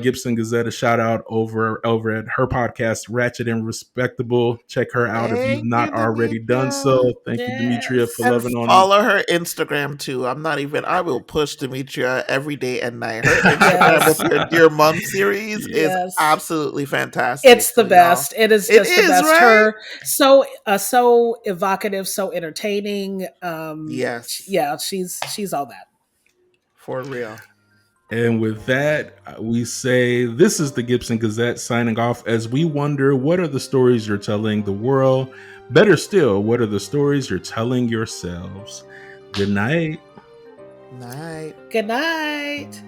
Gibson Gazette a shout out over at her podcast, Ratchet and Respectable. Check her out if you've Thank not you, already done so. Demetria. Thank you, Demetria, for Yes. And loving on. follow her Instagram too. I will push Demetria every day and night. Her Instagram with Yes. her Dear Mom series is Yes. absolutely fantastic. It's the So y'all, best. It is it just the is, best. right? Her so evocative, so entertaining. Yes, Yeah, she's all that. for real. And with that, we say this is the Gibson Gazette signing off as we wonder, what are the stories you're telling the world? Better still, what are the stories you're telling yourselves? Good night. Night. Good night.